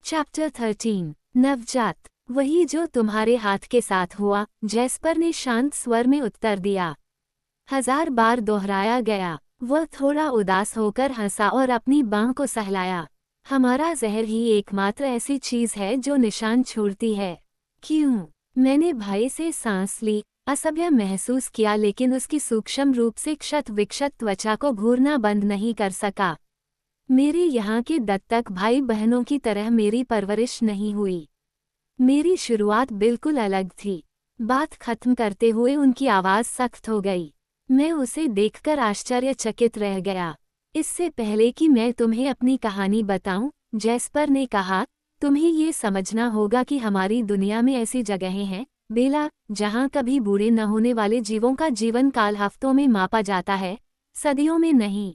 Chapter 13 नवजात। वही जो तुम्हारे हाथ के साथ हुआ, जैस्पर ने शांत स्वर में उत्तर दिया। 1000 बार दोहराया गया। वह थोड़ा उदास होकर हंसा और अपनी बांह को सहलाया। हमारा जहर ही एकमात्र ऐसी चीज है जो निशान छोड़ती है। क्यों? मैंने भाई से सांस ली, असभ्य महसूस किया, लेकिन उसकी सूक्ष्म रूप से क्षत विक्षत त्वचा को घूरना बंद नहीं कर सका। मेरे यहाँ के दत्तक भाई बहनों की तरह मेरी परवरिश नहीं हुई। मेरी शुरुआत बिल्कुल अलग थी। बात खत्म करते हुए उनकी आवाज़ सख्त हो गई। मैं उसे देखकर आश्चर्यचकित रह गया। इससे पहले कि मैं तुम्हें अपनी कहानी बताऊं, जैस्पर ने कहा, तुम्हें ये समझना होगा कि हमारी दुनिया में ऐसी जगहें हैं, बेला, जहां कभी बूढ़े न होने वाले जीवों का जीवन काल हफ्तों में मापा जाता है, सदियों में नहीं।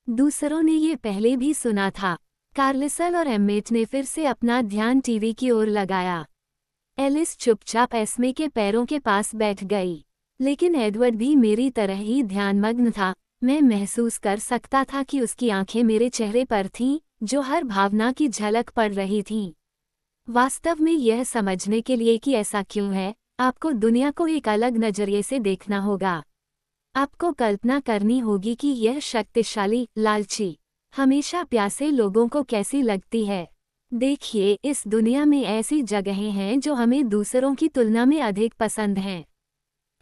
दूसरों ने ये पहले भी सुना था। कार्लिसल और एम्मेट ने फिर से अपना ध्यान टीवी की ओर लगाया। एलिस चुपचाप एस्मे के पैरों के पास बैठ गई, लेकिन एडवर्ड भी मेरी तरह ही ध्यानमग्न था। मैं महसूस कर सकता था कि उसकी आंखें मेरे चेहरे पर थीं, जो हर भावना की झलक पड़ रही थीं। वास्तव में यह समझने के लिए कि ऐसा क्यों है, आपको दुनिया को एक अलग नजरिए से देखना होगा। आपको कल्पना करनी होगी कि यह शक्तिशाली, लालची, हमेशा प्यासे लोगों को कैसी लगती है। देखिए, इस दुनिया में ऐसी जगहें हैं जो हमें दूसरों की तुलना में अधिक पसंद हैं।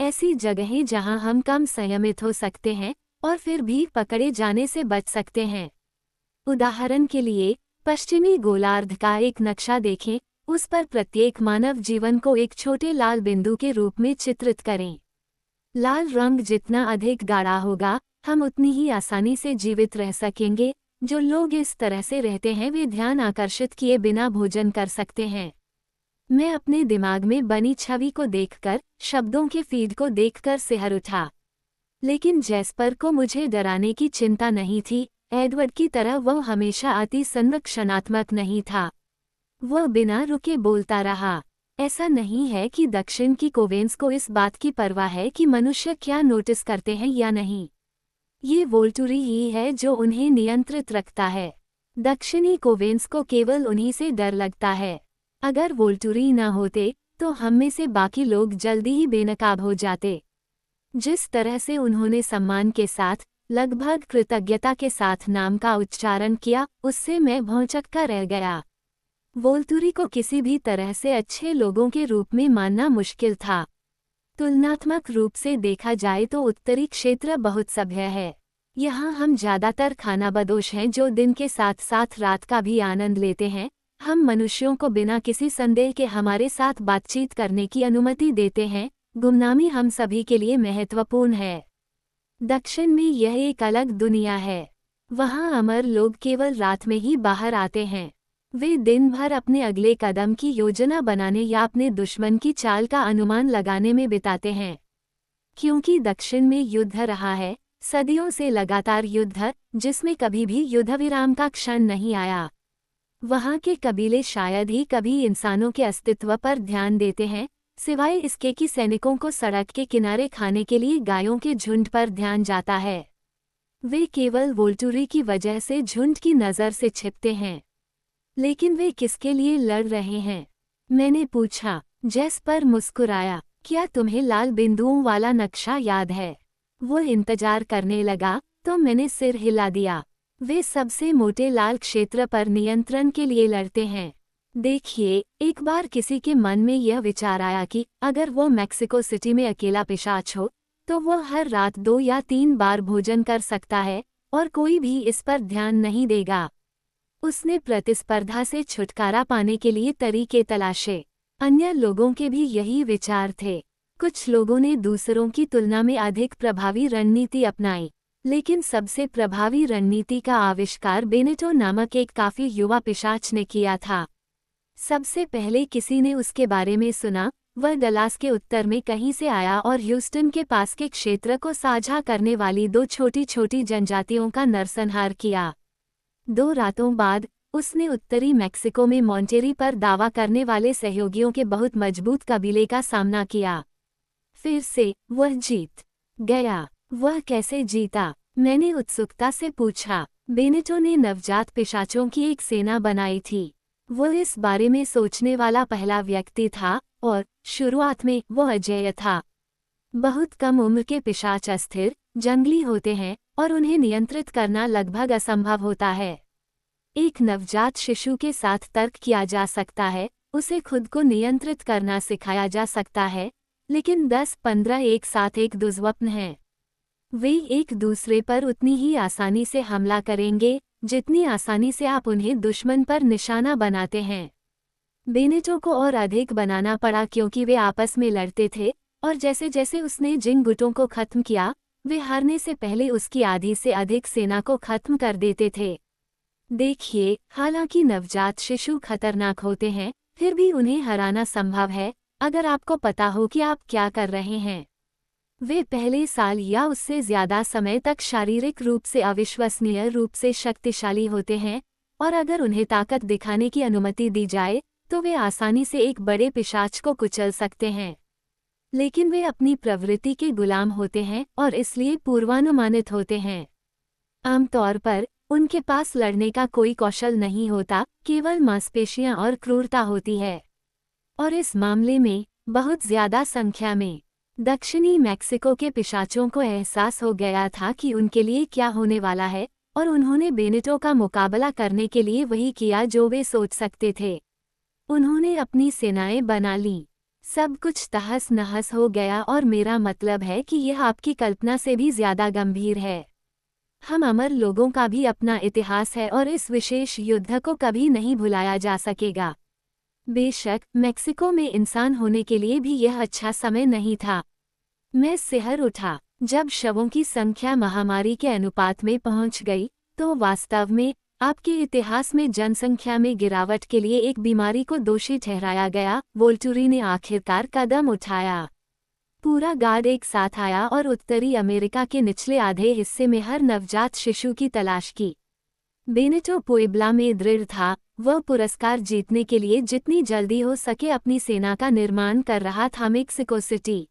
ऐसी जगहें जहां हम कम संयमित हो सकते हैं और फिर भी पकड़े जाने से बच सकते हैं। उदाहरण के लिए, पश्चिमी गोलार्ध का एक नक्शा देखें, उस पर प्रत्येक मानव जीवन को एक छोटे लाल बिंदु के रूप में चित्रित करें। लाल रंग जितना अधिक गाढ़ा होगा, हम उतनी ही आसानी से जीवित रह सकेंगे। जो लोग इस तरह से रहते हैं वे ध्यान आकर्षित किए बिना भोजन कर सकते हैं। मैं अपने दिमाग में बनी छवि को देखकर, शब्दों के फीड को देखकर सिहर उठा। लेकिन जैस्पर को मुझे डराने की चिंता नहीं थी। एडवर्ड की तरह वह हमेशा अति संरक्षणात्मक नहीं था। वह बिना रुके बोलता रहा। ऐसा नहीं है कि दक्षिण की कोवेंस को इस बात की परवाह है कि मनुष्य क्या नोटिस करते हैं या नहीं। ये वोल्टुरी ही है जो उन्हें नियंत्रित रखता है। दक्षिणी कोवेंस को केवल उन्हीं से डर लगता है। अगर वोल्टुरी न होते तो हम में से बाकी लोग जल्दी ही बेनकाब हो जाते। जिस तरह से उन्होंने सम्मान के साथ, लगभग कृतज्ञता के साथ नाम का उच्चारण किया, उससे मैं भौंचक्का रह गया। वोल्टुरी को किसी भी तरह से अच्छे लोगों के रूप में मानना मुश्किल था। तुलनात्मक रूप से देखा जाए तो उत्तरी क्षेत्र बहुत सभ्य है। यहाँ हम ज्यादातर खानाबदोश हैं जो दिन के साथ साथ रात का भी आनंद लेते हैं। हम मनुष्यों को बिना किसी संदेह के हमारे साथ बातचीत करने की अनुमति देते हैं। गुमनामी हम सभी के लिए महत्वपूर्ण है। दक्षिण में यह एक अलग दुनिया है। वहाँ अमर लोग केवल रात में ही बाहर आते हैं। वे दिन भर अपने अगले कदम की योजना बनाने या अपने दुश्मन की चाल का अनुमान लगाने में बिताते हैं। क्योंकि दक्षिण में युद्ध रहा है, सदियों से लगातार युद्ध, जिसमें कभी भी युद्धविराम का क्षण नहीं आया। वहाँ के कबीले शायद ही कभी इंसानों के अस्तित्व पर ध्यान देते हैं, सिवाय इसके कि सैनिकों को सड़क के किनारे खाने के लिए गायों के झुंड पर ध्यान जाता है। वे केवल वोल्टुरी की वजह से झुंड की नज़र से छिपते हैं। लेकिन वे किसके लिए लड़ रहे हैं? मैंने पूछा। जैस्पर मुस्कुराया। क्या तुम्हें लाल बिंदुओं वाला नक्शा याद है? वो इंतजार करने लगा, तो मैंने सिर हिला दिया। वे सबसे मोटे लाल क्षेत्र पर नियंत्रण के लिए लड़ते हैं। देखिए, एक बार किसी के मन में यह विचार आया कि अगर वो मैक्सिको सिटी में अकेला पिशाच हो, तो वह हर रात 2 या 3 बार भोजन कर सकता है और कोई भी इस पर ध्यान नहीं देगा। उसने प्रतिस्पर्धा से छुटकारा पाने के लिए तरीके तलाशे। अन्य लोगों के भी यही विचार थे। कुछ लोगों ने दूसरों की तुलना में अधिक प्रभावी रणनीति अपनाई, लेकिन सबसे प्रभावी रणनीति का आविष्कार बेनेटो नामक एक काफी युवा पिशाच ने किया था। सबसे पहले किसी ने उसके बारे में सुना। वह डलास के उत्तर में कहीं से आया और ह्यूस्टन के पास के क्षेत्र को साझा करने वाली 2 छोटी छोटी जनजातियों का नरसंहार किया। 2 रातों बाद उसने उत्तरी मैक्सिको में मॉन्टेरी पर दावा करने वाले सहयोगियों के बहुत मजबूत कबीले का सामना किया। फिर से वह जीत गया। वह कैसे जीता? मैंने उत्सुकता से पूछा। बेनेटो ने नवजात पिशाचों की एक सेना बनाई थी। वो इस बारे में सोचने वाला पहला व्यक्ति था और शुरुआत में वो अजेय था। बहुत कम उम्र के पिशाच अस्थिर, जंगली होते हैं और उन्हें नियंत्रित करना लगभग असंभव होता है। एक नवजात शिशु के साथ तर्क किया जा सकता है, उसे खुद को नियंत्रित करना सिखाया जा सकता है, लेकिन 10-15 एक साथ एक दुर्स्वप्न हैं। वे एक दूसरे पर उतनी ही आसानी से हमला करेंगे जितनी आसानी से आप उन्हें दुश्मन पर निशाना बनाते हैं। बेनेटो को और अधिक बनाना पड़ा क्योंकि वे आपस में लड़ते थे और जैसे जैसे उसने जिन गुटों को खत्म किया, वे हारने से पहले उसकी आधी से अधिक सेना को खत्म कर देते थे। देखिए, हालांकि नवजात शिशु खतरनाक होते हैं, फिर भी उन्हें हराना संभव है अगर आपको पता हो कि आप क्या कर रहे हैं। वे पहले साल या उससे ज्यादा समय तक शारीरिक रूप से अविश्वसनीय रूप से शक्तिशाली होते हैं और अगर उन्हें ताकत दिखाने की अनुमति दी जाए तो वे आसानी से एक बड़े पिशाच को कुचल सकते हैं। लेकिन वे अपनी प्रवृत्ति के गुलाम होते हैं और इसलिए पूर्वानुमानित होते हैं। आमतौर पर उनके पास लड़ने का कोई कौशल नहीं होता, केवल मांसपेशियां और क्रूरता होती है। और इस मामले में बहुत ज्यादा संख्या में दक्षिणी मैक्सिको के पिशाचों को एहसास हो गया था कि उनके लिए क्या होने वाला है और उन्होंने बेनेटो का मुकाबला करने के लिए वही किया जो वे सोच सकते थे। उन्होंने अपनी सेनाएं बना लीं। सब कुछ तहस नहस हो गया और मेरा मतलब है कि यह आपकी कल्पना से भी ज्यादा गंभीर है। हम अमर लोगों का भी अपना इतिहास है और इस विशेष युद्ध को कभी नहीं भुलाया जा सकेगा। बेशक मेक्सिको में इंसान होने के लिए भी यह अच्छा समय नहीं था। मैं सिहर उठा जब शवों की संख्या महामारी के अनुपात में पहुंच गई, तो वास्तव में आपके इतिहास में जनसंख्या में गिरावट के लिए एक बीमारी को दोषी ठहराया गया। वोल्टुरी ने आखिरकार कदम उठाया। पूरा गार्ड एक साथ आया और उत्तरी अमेरिका के निचले आधे हिस्से में हर नवजात शिशु की तलाश की। बेनेटो पुएब्ला में दृढ़ था, वह पुरस्कार जीतने के लिए जितनी जल्दी हो सके अपनी सेना का निर्माण कर रहा था। Mexico city.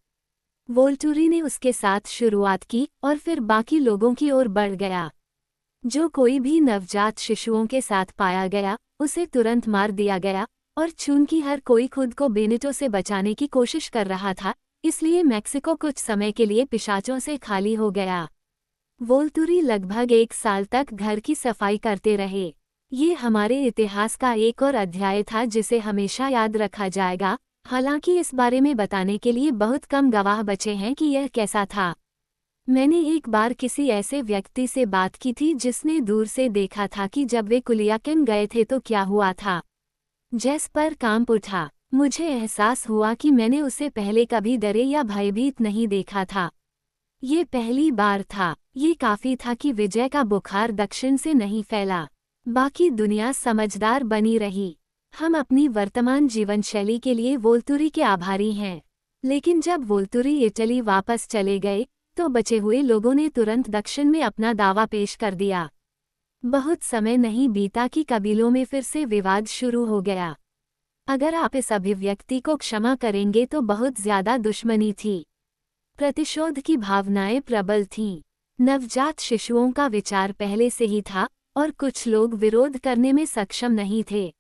वोल्टुरी ने उसके साथ शुरुआत की और फिर बाकी लोगों की ओर बढ़ गया। जो कोई भी नवजात शिशुओं के साथ पाया गया, उसे तुरंत मार दिया गया और चूंकि हर कोई खुद को बेनेटो से बचाने की कोशिश कर रहा था, इसलिए मेक्सिको कुछ समय के लिए पिशाचों से खाली हो गया। वोल्टुरी लगभग 1 साल तक घर की सफाई करते रहे। ये हमारे इतिहास का एक और अध्याय था जिसे हमेशा याद रखा जाएगा, हालांकि इस बारे में बताने के लिए बहुत कम गवाह बचे हैं कि यह कैसा था। मैंने एक बार किसी ऐसे व्यक्ति से बात की थी जिसने दूर से देखा था कि जब वे कुलियाकिन गए थे तो क्या हुआ था। जेस्पर कांप उठा। मुझे एहसास हुआ कि मैंने उसे पहले कभी डरे या भयभीत नहीं देखा था। ये पहली बार था। ये काफी था कि विजय का बुखार दक्षिण से नहीं फैला। बाकी दुनिया समझदार बनी रही। हम अपनी वर्तमान जीवन शैली के लिए वोल्टुरी के आभारी हैं। लेकिन जब वोल्टुरी इटली वापस चले गए तो बचे हुए लोगों ने तुरंत दक्षिण में अपना दावा पेश कर दिया। बहुत समय नहीं बीता कि कबीलों में फिर से विवाद शुरू हो गया। अगर आप इस अभिव्यक्ति को क्षमा करेंगे तो बहुत ज्यादा दुश्मनी थी। प्रतिशोध की भावनाएं प्रबल थीं। नवजात शिशुओं का विचार पहले से ही था और कुछ लोग विरोध करने में सक्षम नहीं थे।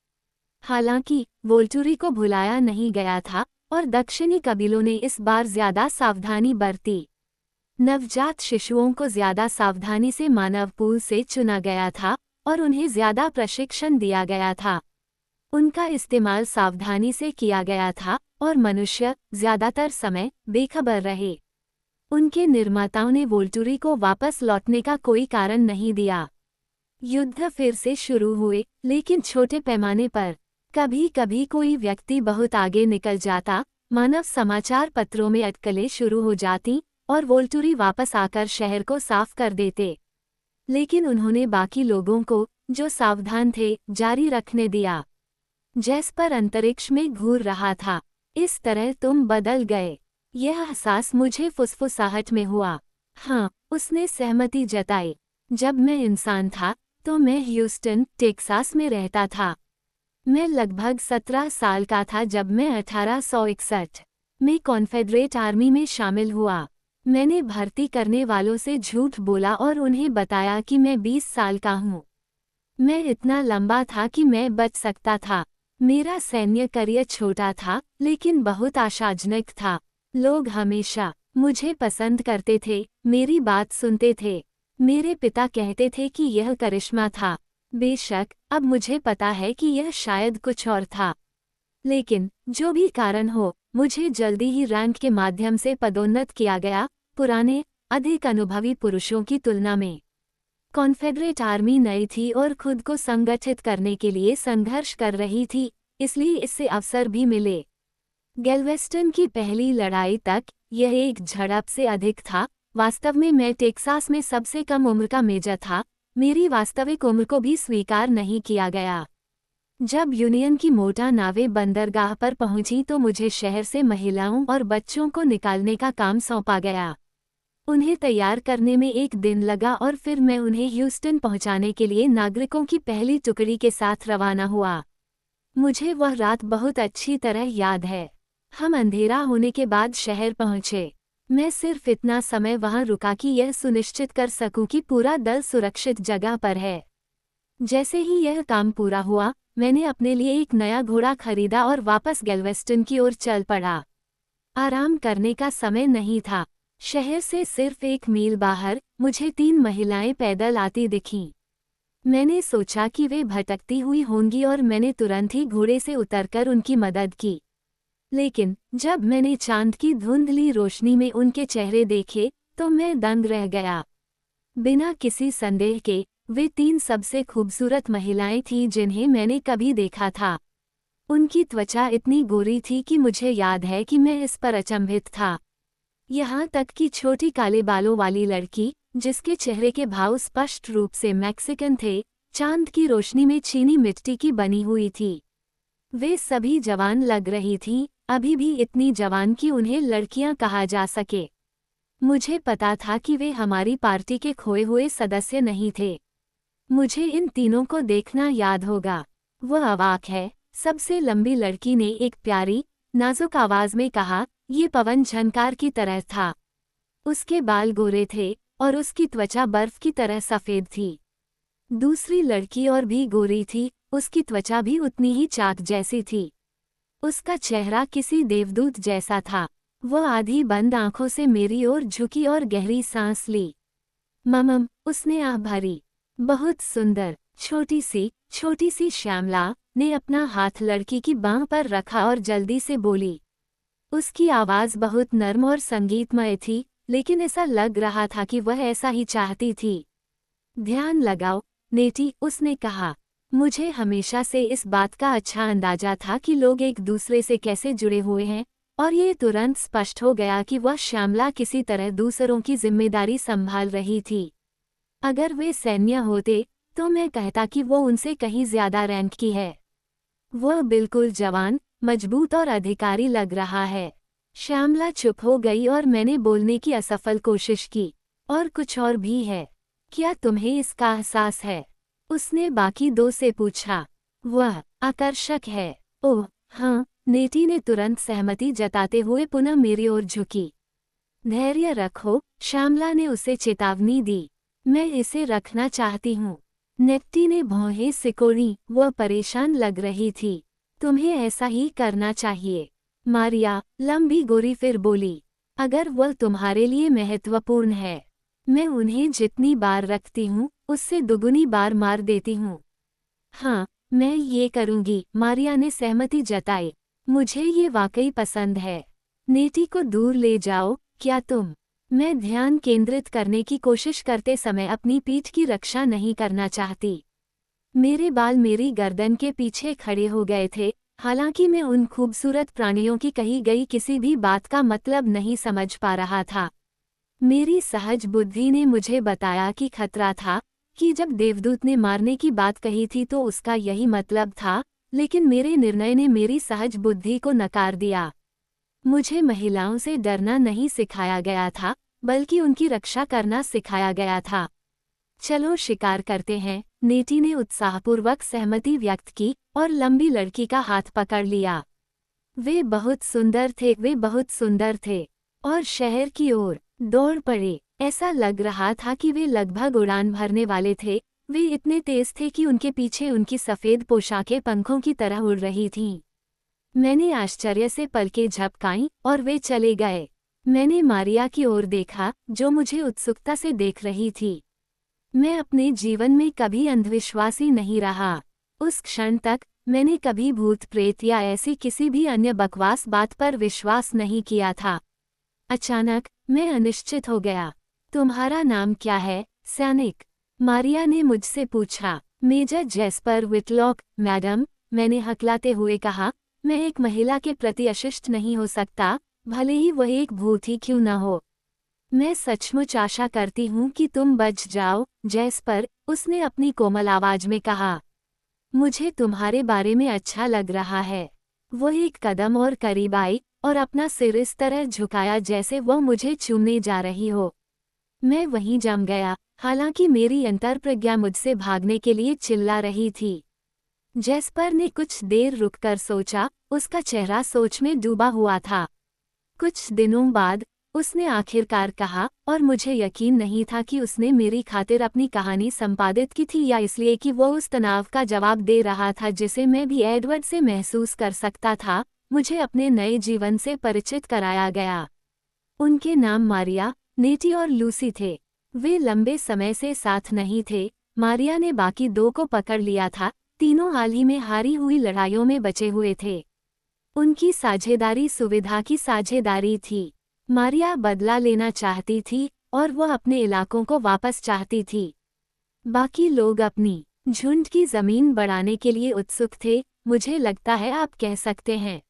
हालांकि वोल्टुरी को भुलाया नहीं गया था और दक्षिणी कबीलों ने इस बार ज्यादा सावधानी बरती। नवजात शिशुओं को ज्यादा सावधानी से मानव पूल से चुना गया था और उन्हें ज्यादा प्रशिक्षण दिया गया था। उनका इस्तेमाल सावधानी से किया गया था और मनुष्य ज्यादातर समय बेखबर रहे। उनके निर्माताओं ने वोल्टुरी को वापस लौटने का कोई कारण नहीं दिया। युद्ध फिर से शुरू हुए, लेकिन छोटे पैमाने पर। कभी कभी कोई व्यक्ति बहुत आगे निकल जाता, मानव समाचार पत्रों में अटकलें शुरू हो जाती और वोल्टुरी वापस आकर शहर को साफ कर देते। लेकिन उन्होंने बाकी लोगों को, जो सावधान थे, जारी रखने दिया। जेस्पर अंतरिक्ष में घूर रहा था। इस तरह तुम बदल गए। यह एहसास मुझे फुसफुसाहट में हुआ। हाँ, उसने सहमति जताई। जब मैं इंसान था तो मैं ह्यूस्टन, टेक्सास में रहता था। मैं लगभग 17 साल का था जब मैं 1861 में कॉन्फेडरेट आर्मी में शामिल हुआ। मैंने भर्ती करने वालों से झूठ बोला और उन्हें बताया कि मैं 20 साल का हूँ। मैं इतना लंबा था कि मैं बच सकता था। मेरा सैन्य करियर छोटा था लेकिन बहुत आशाजनक था। लोग हमेशा मुझे पसंद करते थे, मेरी बात सुनते थे। मेरे पिता कहते थे कि यह करिश्मा था। बेशक अब मुझे पता है कि यह शायद कुछ और था। लेकिन जो भी कारण हो, मुझे जल्दी ही रैंक के माध्यम से पदोन्नत किया गया, पुराने अधिक अनुभवी पुरुषों की तुलना में। कॉन्फेडरेट आर्मी नई थी और खुद को संगठित करने के लिए संघर्ष कर रही थी, इसलिए इससे अवसर भी मिले। गैल्वेस्टन की पहली लड़ाई तक यह एक झड़प से अधिक था। वास्तव में मैं टेक्सास में सबसे कम उम्र का मेजर था। मेरी वास्तविक उम्र को भी स्वीकार नहीं किया गया। जब यूनियन की मोटर नावें बंदरगाह पर पहुंची तो मुझे शहर से महिलाओं और बच्चों को निकालने का काम सौंपा गया। उन्हें तैयार करने में एक दिन लगा और फिर मैं उन्हें ह्यूस्टन पहुंचाने के लिए नागरिकों की पहली टुकड़ी के साथ रवाना हुआ। मुझे वह रात बहुत अच्छी तरह याद है। हम अंधेरा होने के बाद शहर पहुंचे। मैं सिर्फ इतना समय वहां रुका कि यह सुनिश्चित कर सकूं कि पूरा दल सुरक्षित जगह पर है। जैसे ही यह काम पूरा हुआ, मैंने अपने लिए एक नया घोड़ा खरीदा और वापस गैल्वेस्टन की ओर चल पड़ा। आराम करने का समय नहीं था। शहर से सिर्फ 1 मील बाहर मुझे 3 महिलाएं पैदल आती दिखीं। मैंने सोचा कि वे भटकती हुई होंगी और मैंने तुरंत ही घोड़े से उतरकर उनकी मदद की। लेकिन जब मैंने चांद की धुंधली रोशनी में उनके चेहरे देखे तो मैं दंग रह गया। बिना किसी संदेह के वे 3 सबसे खूबसूरत महिलाएं थीं जिन्हें मैंने कभी देखा था। उनकी त्वचा इतनी गोरी थी कि मुझे याद है कि मैं इस पर अचंभित था। यहाँ तक कि छोटी काले बालों वाली लड़की, जिसके चेहरे के भाव स्पष्ट रूप से मैक्सिकन थे, चांद की रोशनी में चीनी मिट्टी की बनी हुई थी। वे सभी जवान लग रही थीं, अभी भी इतनी जवान कि उन्हें लड़कियां कहा जा सके। मुझे पता था कि वे हमारी पार्टी के खोए हुए सदस्य नहीं थे। मुझे इन तीनों को देखना याद होगा। वह अवाक है, सबसे लंबी लड़की ने एक प्यारी, नाजुक आवाज में कहा, ये पवन झनकार की तरह था। उसके बाल गोरे थे और उसकी त्वचा बर्फ की तरह सफ़ेद थी। दूसरी लड़की और भी गोरी थी, उसकी त्वचा भी उतनी ही चाक जैसी थी। उसका चेहरा किसी देवदूत जैसा था। वह आधी बंद आंखों से मेरी ओर झुकी और गहरी सांस ली। ममम, उसने आह भरी। बहुत सुंदर, छोटी सी श्यामला ने अपना हाथ लड़की की बांह पर रखा और जल्दी से बोली। उसकी आवाज़ बहुत नर्म और संगीतमय थी, लेकिन ऐसा लग रहा था कि वह ऐसा ही चाहती थी। ध्यान लगाओ, नेटी, उसने कहा। मुझे हमेशा से इस बात का अच्छा अंदाजा था कि लोग एक दूसरे से कैसे जुड़े हुए हैं, और ये तुरंत स्पष्ट हो गया कि वह श्यामला किसी तरह दूसरों की जिम्मेदारी संभाल रही थी। अगर वे सैन्य होते तो मैं कहता कि वो उनसे कहीं ज्यादा रैंक की है। वह बिल्कुल जवान, मजबूत और अधिकारी लग रहा है। श्यामला चुप हो गई और मैंने बोलने की असफल कोशिश की। और कुछ और भी है, क्या तुम्हें इसका एहसास है? उसने बाकी 2 से पूछा। वह आकर्षक है। ओह हाँ, नेटी ने तुरंत सहमति जताते हुए पुनः मेरी ओर झुकी। धैर्य रखो, श्यामला ने उसे चेतावनी दी। मैं इसे रखना चाहती हूँ। नेटी ने भौहें सिकोड़ी, वह परेशान लग रही थी। तुम्हें ऐसा ही करना चाहिए। मारिया, लंबी गोरी फिर बोली। अगर वह तुम्हारे लिए महत्वपूर्ण है, मैं उन्हें जितनी बार रखती हूँ उससे दुगुनी बार मार देती हूँ। हाँ, मैं ये करूँगी, मारिया ने सहमति जताई। मुझे ये वाकई पसंद है। नेटी को दूर ले जाओ, क्या तुम? मैं ध्यान केंद्रित करने की कोशिश करते समय अपनी पीठ की रक्षा नहीं करना चाहती। मेरे बाल मेरी गर्दन के पीछे खड़े हो गए थे, हालांकि मैं उन खूबसूरत प्राणियों की कही गई किसी भी बात का मतलब नहीं समझ पा रहा था। मेरी सहज बुद्धि ने मुझे बताया कि खतरा था, कि जब देवदूत ने मारने की बात कही थी तो उसका यही मतलब था, लेकिन मेरे निर्णय ने मेरी सहज बुद्धि को नकार दिया। मुझे महिलाओं से डरना नहीं सिखाया गया था, बल्कि उनकी रक्षा करना सिखाया गया था। चलो शिकार करते हैं, नेटी ने उत्साहपूर्वक सहमति व्यक्त की और लंबी लड़की का हाथ पकड़ लिया। वे बहुत सुंदर थे और शहर की ओर दौड़ पड़े। ऐसा लग रहा था कि वे लगभग उड़ान भरने वाले थे, वे इतने तेज थे कि उनके पीछे उनकी सफ़ेद पोशाकें पंखों की तरह उड़ रही थीं। मैंने आश्चर्य से पलकें झपकाईं और वे चले गए। मैंने मारिया की ओर देखा, जो मुझे उत्सुकता से देख रही थी। मैं अपने जीवन में कभी अंधविश्वासी नहीं रहा। उस क्षण तक मैंने कभी भूत प्रेत या ऐसी किसी भी अन्य बकवास बात पर विश्वास नहीं किया था। अचानक मैं अनिश्चित हो गया। तुम्हारा नाम क्या है, सैनिक? मारिया ने मुझसे पूछा। मेजर जेस्पर विटलॉक, मैडम, मैंने हकलाते हुए कहा। मैं एक महिला के प्रति अशिष्ट नहीं हो सकता, भले ही वह एक भूत ही क्यों न हो। मैं सचमुच आशा करती हूँ कि तुम बच जाओ, जेस्पर, उसने अपनी कोमल आवाज में कहा। मुझे तुम्हारे बारे में अच्छा लग रहा है। वह एक कदम और करीब आई और अपना सिर इस तरह झुकाया जैसे वह मुझे चूमने जा रही हो। मैं वहीं जम गया, हालांकि मेरी अंतर्प्रज्ञा मुझसे भागने के लिए चिल्ला रही थी। जेस्पर ने कुछ देर रुककर सोचा, उसका चेहरा सोच में डूबा हुआ था। कुछ दिनों बाद उसने आखिरकार कहा, और मुझे यकीन नहीं था कि उसने मेरी खातिर अपनी कहानी संपादित की थी या इसलिए कि वो उस तनाव का जवाब दे रहा था जिसे मैं भी एडवर्ड से महसूस कर सकता था। मुझे अपने नए जीवन से परिचित कराया गया। उनके नाम मारिया, नेटी और लूसी थे। वे लंबे समय से साथ नहीं थे। मारिया ने बाकी दो को पकड़ लिया था। तीनों हाल ही में हारी हुई लड़ाइयों में बचे हुए थे। उनकी साझेदारी सुविधा की साझेदारी थी। मारिया बदला लेना चाहती थी और वह अपने इलाकों को वापस चाहती थी। बाकी लोग अपनी झुंड की जमीन बढ़ाने के लिए उत्सुक थे, मुझे लगता है आप कह सकते हैं।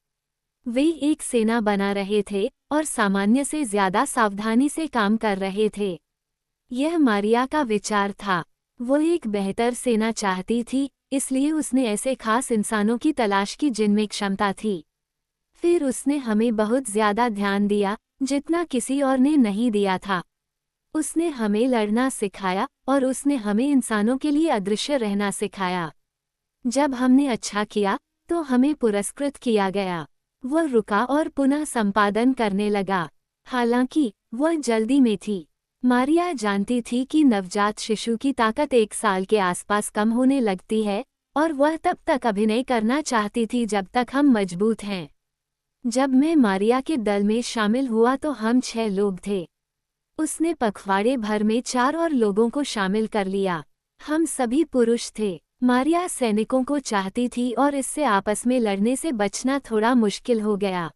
वे एक सेना बना रहे थे और सामान्य से ज्यादा सावधानी से काम कर रहे थे। यह मारिया का विचार था। वो एक बेहतर सेना चाहती थी, इसलिए उसने ऐसे खास इंसानों की तलाश की जिनमें क्षमता थी। फिर उसने हमें बहुत ज्यादा ध्यान दिया, जितना किसी और ने नहीं दिया था। उसने हमें लड़ना सिखाया और उसने हमें इंसानों के लिए अदृश्य रहना सिखाया। जब हमने अच्छा किया तो हमें पुरस्कृत किया गया। वह रुका और पुनः संपादन करने लगा। हालांकि वह जल्दी में थी। मारिया जानती थी कि नवजात शिशु की ताकत 1 साल के आसपास कम होने लगती है और वह तब तक अभिनय करना चाहती थी जब तक हम मजबूत हैं। जब मैं मारिया के दल में शामिल हुआ तो हम 6 लोग थे। उसने पखवाड़े भर में 4 और लोगों को शामिल कर लिया। हम सभी पुरुष थे। मारिया सैनिकों को चाहती थी और इससे आपस में लड़ने से बचना थोड़ा मुश्किल हो गया।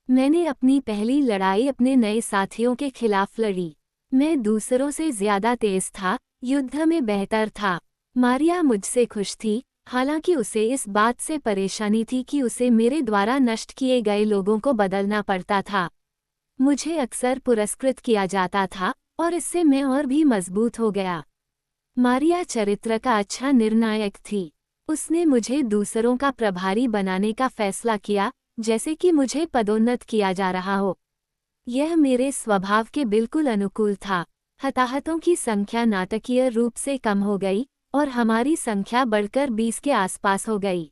मैंने अपनी पहली लड़ाई अपने नए साथियों के खिलाफ लड़ी। मैं दूसरों से ज्यादा तेज था, युद्ध में बेहतर था। मारिया मुझसे खुश थी, हालांकि उसे इस बात से परेशानी थी कि उसे मेरे द्वारा नष्ट किए गए लोगों को बदलना पड़ता था। मुझे अक्सर पुरस्कृत किया जाता था और इससे मैं और भी मजबूत हो गया। मारिया चरित्र का अच्छा निर्णायक थी। उसने मुझे दूसरों का प्रभारी बनाने का फैसला किया, जैसे कि मुझे पदोन्नत किया जा रहा हो। यह मेरे स्वभाव के बिल्कुल अनुकूल था। हताहतों की संख्या नाटकीय रूप से कम हो गई और हमारी संख्या बढ़कर 20 के आसपास हो गई।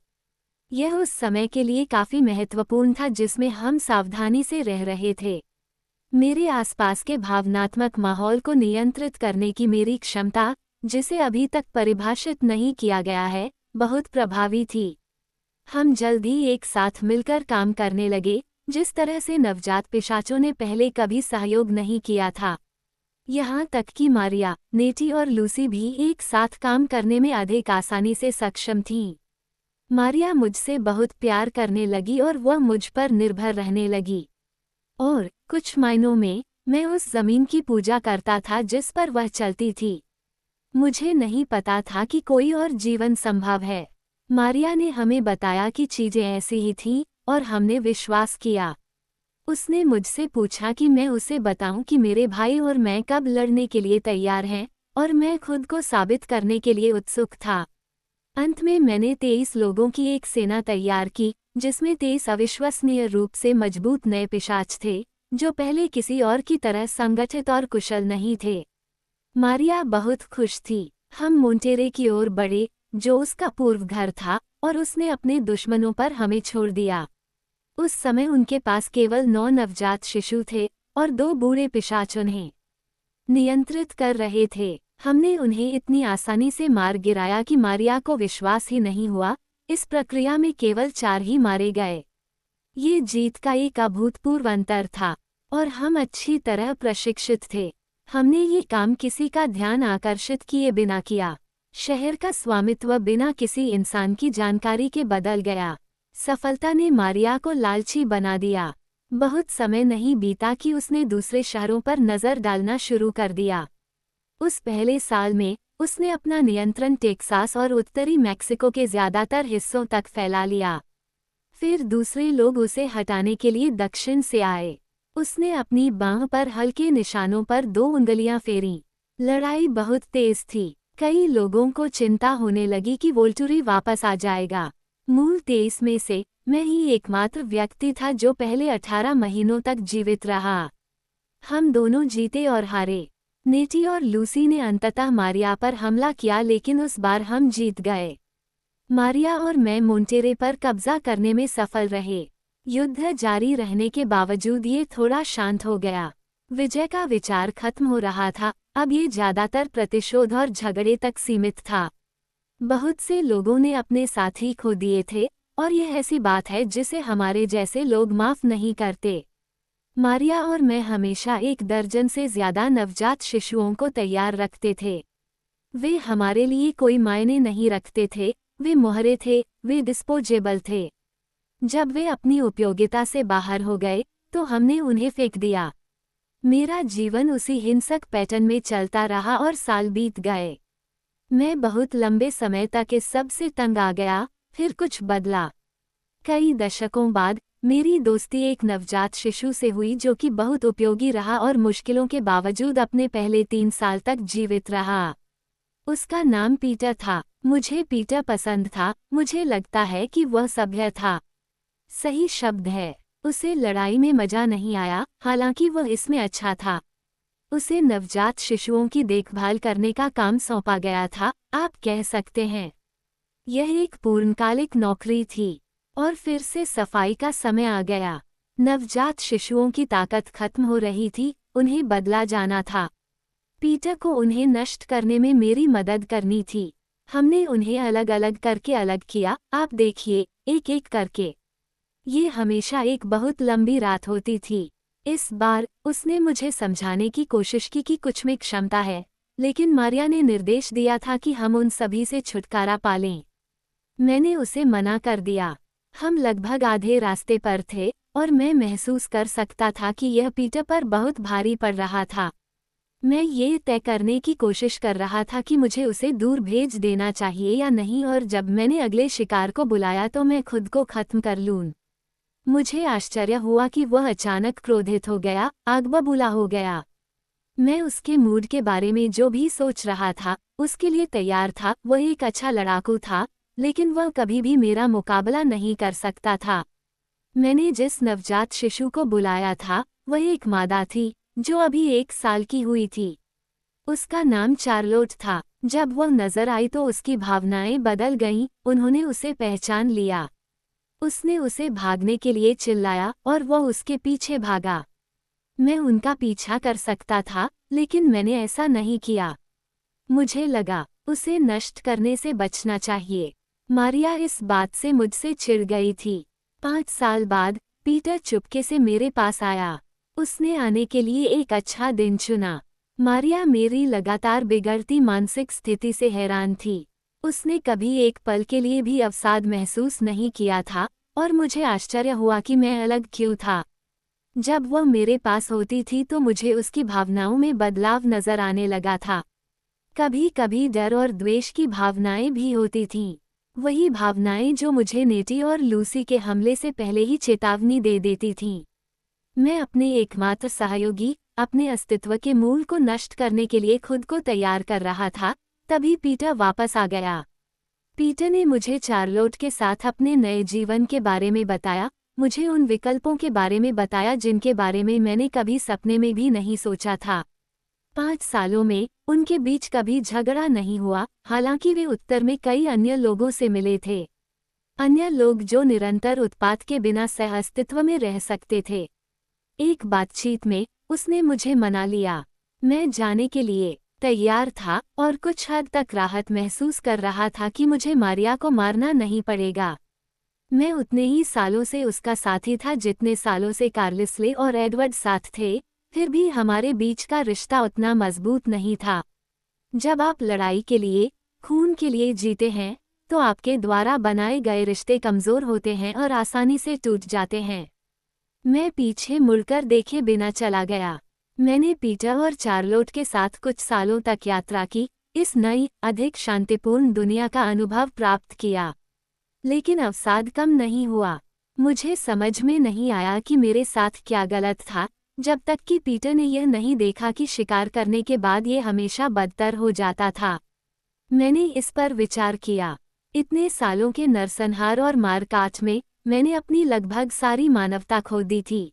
यह उस समय के लिए काफी महत्वपूर्ण था जिसमें हम सावधानी से रह रहे थे। मेरे आसपास के भावनात्मक माहौल को नियंत्रित करने की मेरी क्षमता, जिसे अभी तक परिभाषित नहीं किया गया है, बहुत प्रभावी थी। हम जल्द ही एक साथ मिलकर काम करने लगे, जिस तरह से नवजात पिशाचों ने पहले कभी सहयोग नहीं किया था। यहाँ तक कि मारिया, नेटी और लूसी भी एक साथ काम करने में अधिक आसानी से सक्षम थीं। मारिया मुझसे बहुत प्यार करने लगी और वह मुझ पर निर्भर रहने लगी। और कुछ मायनों में मैं उस जमीन की पूजा करता था जिस पर वह चलती थी। मुझे नहीं पता था कि कोई और जीवन संभव है। मारिया ने हमें बताया कि चीजें ऐसी ही थीं और हमने विश्वास किया। उसने मुझसे पूछा कि मैं उसे बताऊं कि मेरे भाई और मैं कब लड़ने के लिए तैयार हैं, और मैं खुद को साबित करने के लिए उत्सुक था। अंत में मैंने 23 लोगों की एक सेना तैयार की, जिसमें 23 अविश्वसनीय रूप से मजबूत नए पिशाच थे, जो पहले किसी और की तरह संगठित और कुशल नहीं थे। मारिया बहुत खुश थी। हम मोंटेरे की ओर बढ़े, जो उसका पूर्व घर था, और उसने अपने दुश्मनों पर हमें छोड़ दिया। उस समय उनके पास केवल 9 नवजात शिशु थे और 2 बूढ़े पिशाच उन्हें नियंत्रित कर रहे थे। हमने उन्हें इतनी आसानी से मार गिराया कि मारिया को विश्वास ही नहीं हुआ। इस प्रक्रिया में केवल 4 ही मारे गए। ये जीत का एक अभूतपूर्व अंतर था और हम अच्छी तरह प्रशिक्षित थे। हमने ये काम किसी का ध्यान आकर्षित किए बिना किया। शहर का स्वामित्व बिना किसी इंसान की जानकारी के बदल गया। सफलता ने मारिया को लालची बना दिया। बहुत समय नहीं बीता कि उसने दूसरे शहरों पर नजर डालना शुरू कर दिया। उस पहले साल में उसने अपना नियंत्रण टेक्सास और उत्तरी मैक्सिको के ज्यादातर हिस्सों तक फैला लिया। फिर दूसरे लोग उसे हटाने के लिए दक्षिण से आए। उसने अपनी बांह पर हल्के निशानों पर 2 उंगलियां फेरीं। लड़ाई बहुत तेज थी। कई लोगों को चिंता होने लगी कि वोल्टुरी वापस आ जाएगा। मूल 23 में से मैं ही एकमात्र व्यक्ति था जो पहले 18 महीनों तक जीवित रहा। हम दोनों जीते और हारे। नेटी और लूसी ने अंततः मारिया पर हमला किया, लेकिन उस बार हम जीत गए। मारिया और मैं मोंटेरे पर कब्जा करने में सफल रहे। युद्ध जारी रहने के बावजूद ये थोड़ा शांत हो गया। विजय का विचार खत्म हो रहा था। अब ये ज्यादातर प्रतिशोध और झगड़े तक सीमित था। बहुत से लोगों ने अपने साथी खो दिए थे और यह ऐसी बात है जिसे हमारे जैसे लोग माफ नहीं करते। मारिया और मैं हमेशा 1 दर्जन से ज्यादा नवजात शिशुओं को तैयार रखते थे। वे हमारे लिए कोई मायने नहीं रखते थे। वे मोहरे थे, वे डिस्पोजेबल थे। जब वे अपनी उपयोगिता से बाहर हो गए तो हमने उन्हें फेंक दिया। मेरा जीवन उसी हिंसक पैटर्न में चलता रहा और साल बीत गए। मैं बहुत लंबे समय तक इस सब से तंग आ गया। फिर कुछ बदला। कई दशकों बाद मेरी दोस्ती एक नवजात शिशु से हुई जो कि बहुत उपयोगी रहा और मुश्किलों के बावजूद अपने पहले 3 साल तक जीवित रहा। उसका नाम पीटर था। मुझे पीटर पसंद था। मुझे लगता है कि वह सभ्य था। सही शब्द है। उसे लड़ाई में मजा नहीं आया, हालांकि वह इसमें अच्छा था। उसे नवजात शिशुओं की देखभाल करने का काम सौंपा गया था, आप कह सकते हैं। यह एक पूर्णकालिक नौकरी थी। और फिर से सफाई का समय आ गया। नवजात शिशुओं की ताकत खत्म हो रही थी, उन्हें बदला जाना था। पीटर को उन्हें नष्ट करने में मेरी मदद करनी थी। हमने उन्हें अलग अलग करके अलग किया, आप देखिए, एक एक करके। ये हमेशा एक बहुत लंबी रात होती थी। इस बार उसने मुझे समझाने की कोशिश की कि कुछ में क्षमता है, लेकिन मारिया ने निर्देश दिया था कि हम उन सभी से छुटकारा पालें। मैंने उसे मना कर दिया। हम लगभग आधे रास्ते पर थे और मैं महसूस कर सकता था कि यह पीटर पर बहुत भारी पड़ रहा था। मैं ये तय करने की कोशिश कर रहा था कि मुझे उसे दूर भेज देना चाहिए या नहीं, और जब मैंने अगले शिकार को बुलाया तो मैं खुद को खत्म कर लूं। मुझे आश्चर्य हुआ कि वह अचानक क्रोधित हो गया, आग बबूला हो गया। मैं उसके मूड के बारे में जो भी सोच रहा था उसके लिए तैयार था। वह एक अच्छा लड़ाकू था, लेकिन वह कभी भी मेरा मुकाबला नहीं कर सकता था। मैंने जिस नवजात शिशु को बुलाया था वह एक मादा थी जो अभी 1 साल की हुई थी। उसका नाम चार्लोट था। जब वह नजर आई तो उसकी भावनाएं बदल गईं, उन्होंने उसे पहचान लिया। उसने उसे भागने के लिए चिल्लाया और वह उसके पीछे भागा। मैं उनका पीछा कर सकता था, लेकिन मैंने ऐसा नहीं किया। मुझे लगा उसे नष्ट करने से बचना चाहिए। मारिया इस बात से मुझसे चिढ़ गई थी। 5 साल बाद पीटर चुपके से मेरे पास आया। उसने आने के लिए एक अच्छा दिन चुना। मारिया मेरी लगातार बिगड़ती मानसिक स्थिति से हैरान थी। उसने कभी एक पल के लिए भी अवसाद महसूस नहीं किया था और मुझे आश्चर्य हुआ कि मैं अलग क्यों था। जब वह मेरे पास होती थी तो मुझे उसकी भावनाओं में बदलाव नजर आने लगा था। कभी कभी डर और द्वेष की भावनाएं भी होती थीं। वही भावनाएं जो मुझे नेटी और लूसी के हमले से पहले ही चेतावनी दे देती थीं। मैं अपने एकमात्र सहयोगी, अपने अस्तित्व के मूल को नष्ट करने के लिए खुद को तैयार कर रहा था, तभी पीटर वापस आ गया। पीटर ने मुझे चार्लोट के साथ अपने नए जीवन के बारे में बताया, मुझे उन विकल्पों के बारे में बताया जिनके बारे में मैंने कभी सपने में भी नहीं सोचा था। 5 सालों में उनके बीच कभी झगड़ा नहीं हुआ, हालांकि वे उत्तर में कई अन्य लोगों से मिले थे। अन्य लोग जो निरंतर उत्पात के बिना सह अस्तित्व में रह सकते थे। एक बातचीत में उसने मुझे मना लिया। मैं जाने के लिए तैयार था और कुछ हद तक राहत महसूस कर रहा था कि मुझे मारिया को मारना नहीं पड़ेगा। मैं उतने ही सालों से उसका साथी था जितने सालों से कार्लिसले और एडवर्ड साथ थे, फिर भी हमारे बीच का रिश्ता उतना मजबूत नहीं था। जब आप लड़ाई के लिए, खून के लिए जीते हैं, तो आपके द्वारा बनाए गए रिश्ते कमजोर होते हैं और आसानी से टूट जाते हैं। मैं पीछे मुड़कर देखे बिना चला गया। मैंने पीटर और चार्लोट के साथ कुछ सालों तक यात्रा की, इस नई, अधिक शांतिपूर्ण दुनिया का अनुभव प्राप्त किया। लेकिन अवसाद कम नहीं हुआ। मुझे समझ में नहीं आया कि मेरे साथ क्या गलत था, जब तक कि पीटर ने यह नहीं देखा कि शिकार करने के बाद ये हमेशा बदतर हो जाता था। मैंने इस पर विचार किया। इतने सालों के नरसंहार और मारकाट में मैंने अपनी लगभग सारी मानवता खो दी थी।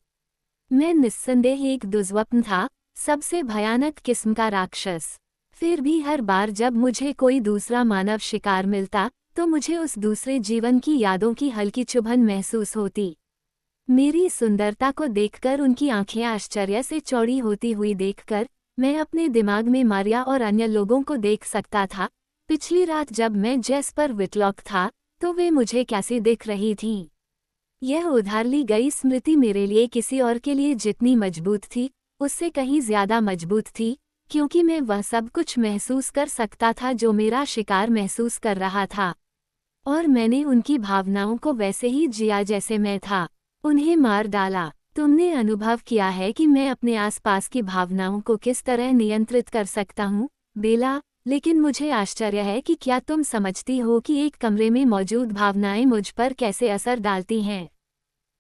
मैं निस्संदेह एक दुर्स्वप्न था, सबसे भयानक किस्म का राक्षस। फिर भी हर बार जब मुझे कोई दूसरा मानव शिकार मिलता, तो मुझे उस दूसरे जीवन की यादों की हल्की चुभन महसूस होती। मेरी सुंदरता को देखकर उनकी आंखें आश्चर्य से चौड़ी होती हुई देखकर, मैं अपने दिमाग में मारिया और अन्य लोगों को देख सकता था। पिछली रात जब मैं जेस्पर विटलॉक था, तो वे मुझे कैसी दिख रही थीं। यह उधार ली गई स्मृति मेरे लिए किसी और के लिए जितनी मजबूत थी, उससे कहीं ज्यादा मजबूत थी, क्योंकि मैं वह सब कुछ महसूस कर सकता था जो मेरा शिकार महसूस कर रहा था। और मैंने उनकी भावनाओं को वैसे ही जिया जैसे मैं था। उन्हें मार डाला। तुमने अनुभव किया है कि मैं अपने आसपास की भावनाओं को किस तरह नियंत्रित कर सकता हूँ, बेला, लेकिन मुझे आश्चर्य है कि क्या तुम समझती हो कि एक कमरे में मौजूद भावनाएं मुझ पर कैसे असर डालती हैं।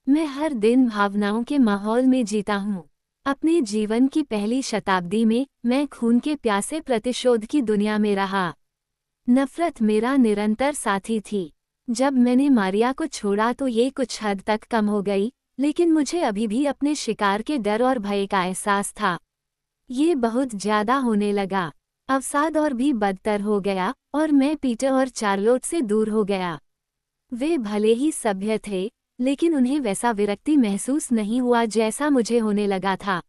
मैं हर दिन भावनाओं के माहौल में जीता हूँ। अपने जीवन की पहली शताब्दी में मैं खून के प्यासे प्रतिशोध की दुनिया में रहा। नफरत मेरा निरंतर साथी थी। जब मैंने मारिया को छोड़ा तो ये कुछ हद तक कम हो गई, लेकिन मुझे अभी भी अपने शिकार के डर और भय का एहसास था। ये बहुत ज्यादा होने लगा। अवसाद और भी बदतर हो गया और मैं पीटर और चार्लोट से दूर हो गया। वे भले ही सभ्य थे, लेकिन उन्हें वैसा विरक्ति महसूस नहीं हुआ जैसा मुझे होने लगा था।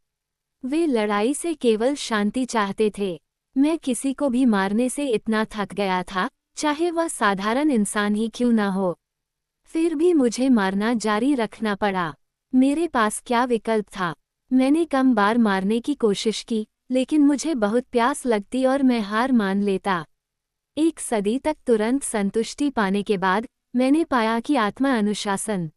वे लड़ाई से केवल शांति चाहते थे। मैं किसी को भी मारने से इतना थक गया था, चाहे वह साधारण इंसान ही क्यों न हो। फिर भी मुझे मारना जारी रखना पड़ा। मेरे पास क्या विकल्प था। मैंने कम बार मारने की कोशिश की, लेकिन मुझे बहुत प्यास लगती और मैं हार मान लेता। एक सदी तक तुरंत संतुष्टि पाने के बाद मैंने पाया कि आत्मा अनुशासन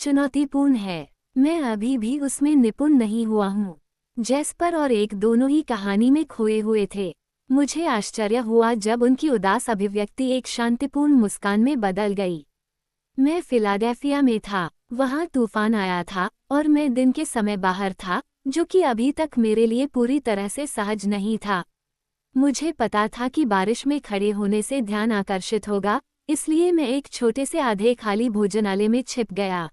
चुनौतीपूर्ण है। मैं अभी भी उसमें निपुण नहीं हुआ हूँ। जेस्पर और एक दोनों ही कहानी में खोए हुए थे। मुझे आश्चर्य हुआ जब उनकी उदास अभिव्यक्ति एक शांतिपूर्ण मुस्कान में बदल गई। मैं फिलाडेल्फिया में था, वहाँ तूफान आया था और मैं दिन के समय बाहर था, जो कि अभी तक मेरे लिए पूरी तरह से सहज नहीं था। मुझे पता था कि बारिश में खड़े होने से ध्यान आकर्षित होगा, इसलिए मैं एक छोटे से आधे खाली भोजनालय में छिप गया।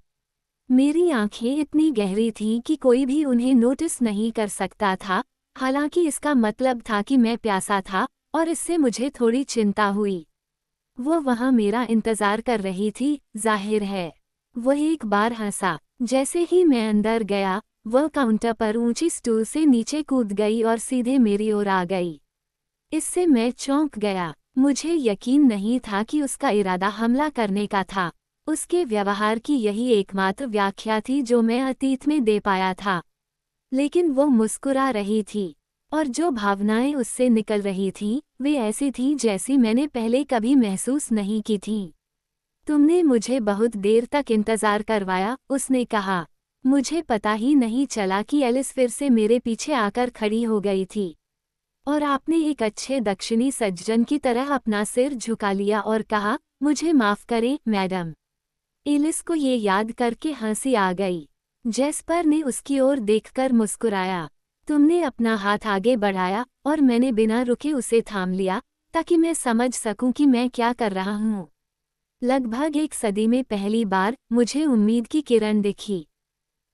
मेरी आंखें इतनी गहरी थीं कि कोई भी उन्हें नोटिस नहीं कर सकता था, हालांकि इसका मतलब था कि मैं प्यासा था और इससे मुझे थोड़ी चिंता हुई। वो वहाँ मेरा इंतजार कर रही थी, जाहिर है। वह एक बार हंसा। जैसे ही मैं अंदर गया, वह काउंटर पर ऊंची स्टूल से नीचे कूद गई और सीधे मेरी ओर आ गई। इससे मैं चौंक गया। मुझे यकीन नहीं था कि उसका इरादा हमला करने का था। उसके व्यवहार की यही एकमात्र व्याख्या थी जो मैं अतीत में दे पाया था। लेकिन वो मुस्कुरा रही थी, और जो भावनाएं उससे निकल रही थीं, वे ऐसी थीं जैसी मैंने पहले कभी महसूस नहीं की थीं। तुमने मुझे बहुत देर तक इंतजार करवाया, उसने कहा। मुझे पता ही नहीं चला कि एलिस फिर से मेरे पीछे आकर खड़ी हो गई थी। और आपने एक अच्छे दक्षिणी सज्जन की तरह अपना सिर झुका लिया और कहा, मुझे माफ करें, मैडम। एलिस को ये याद करके हंसी आ गई। जेस्पर ने उसकी ओर देखकर मुस्कुराया। तुमने अपना हाथ आगे बढ़ाया और मैंने बिना रुके उसे थाम लिया, ताकि मैं समझ सकूं कि मैं क्या कर रहा हूं। लगभग एक सदी में पहली बार मुझे उम्मीद की किरण दिखी।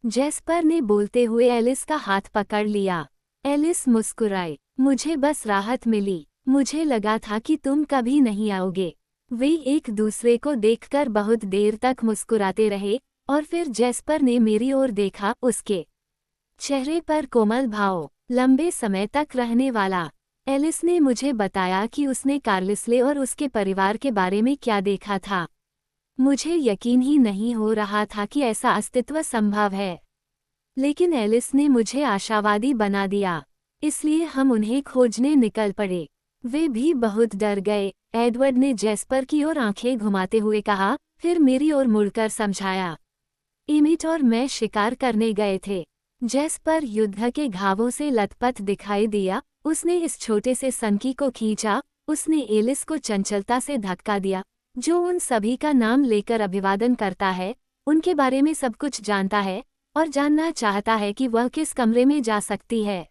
जेस्पर ने बोलते हुए एलिस का हाथ पकड़ लिया। एलिस मुस्कुराई। मुझे बस राहत मिली। मुझे लगा था कि तुम कभी नहीं आओगे। वे एक दूसरे को देखकर बहुत देर तक मुस्कुराते रहे, और फिर जेस्पर ने मेरी ओर देखा। उसके चेहरे पर कोमल भाव, लंबे समय तक रहने वाला। एलिस ने मुझे बताया कि उसने कार्लिसले और उसके परिवार के बारे में क्या देखा था। मुझे यकीन ही नहीं हो रहा था कि ऐसा अस्तित्व संभव है, लेकिन एलिस ने मुझे आशावादी बना दिया, इसलिए हम उन्हें खोजने निकल पड़े। वे भी बहुत डर गए, एडवर्ड ने जेस्पर की ओर आंखें घुमाते हुए कहा, फिर मेरी ओर मुड़कर समझाया। एमिट और मैं शिकार करने गए थे। जेस्पर युद्ध के घावों से लथपथ दिखाई दिया। उसने इस छोटे से सनकी को खींचा। उसने एलिस को चंचलता से धक्का दिया, जो उन सभी का नाम लेकर अभिवादन करता है, उनके बारे में सब कुछ जानता है और जानना चाहता है कि वह किस कमरे में जा सकती है।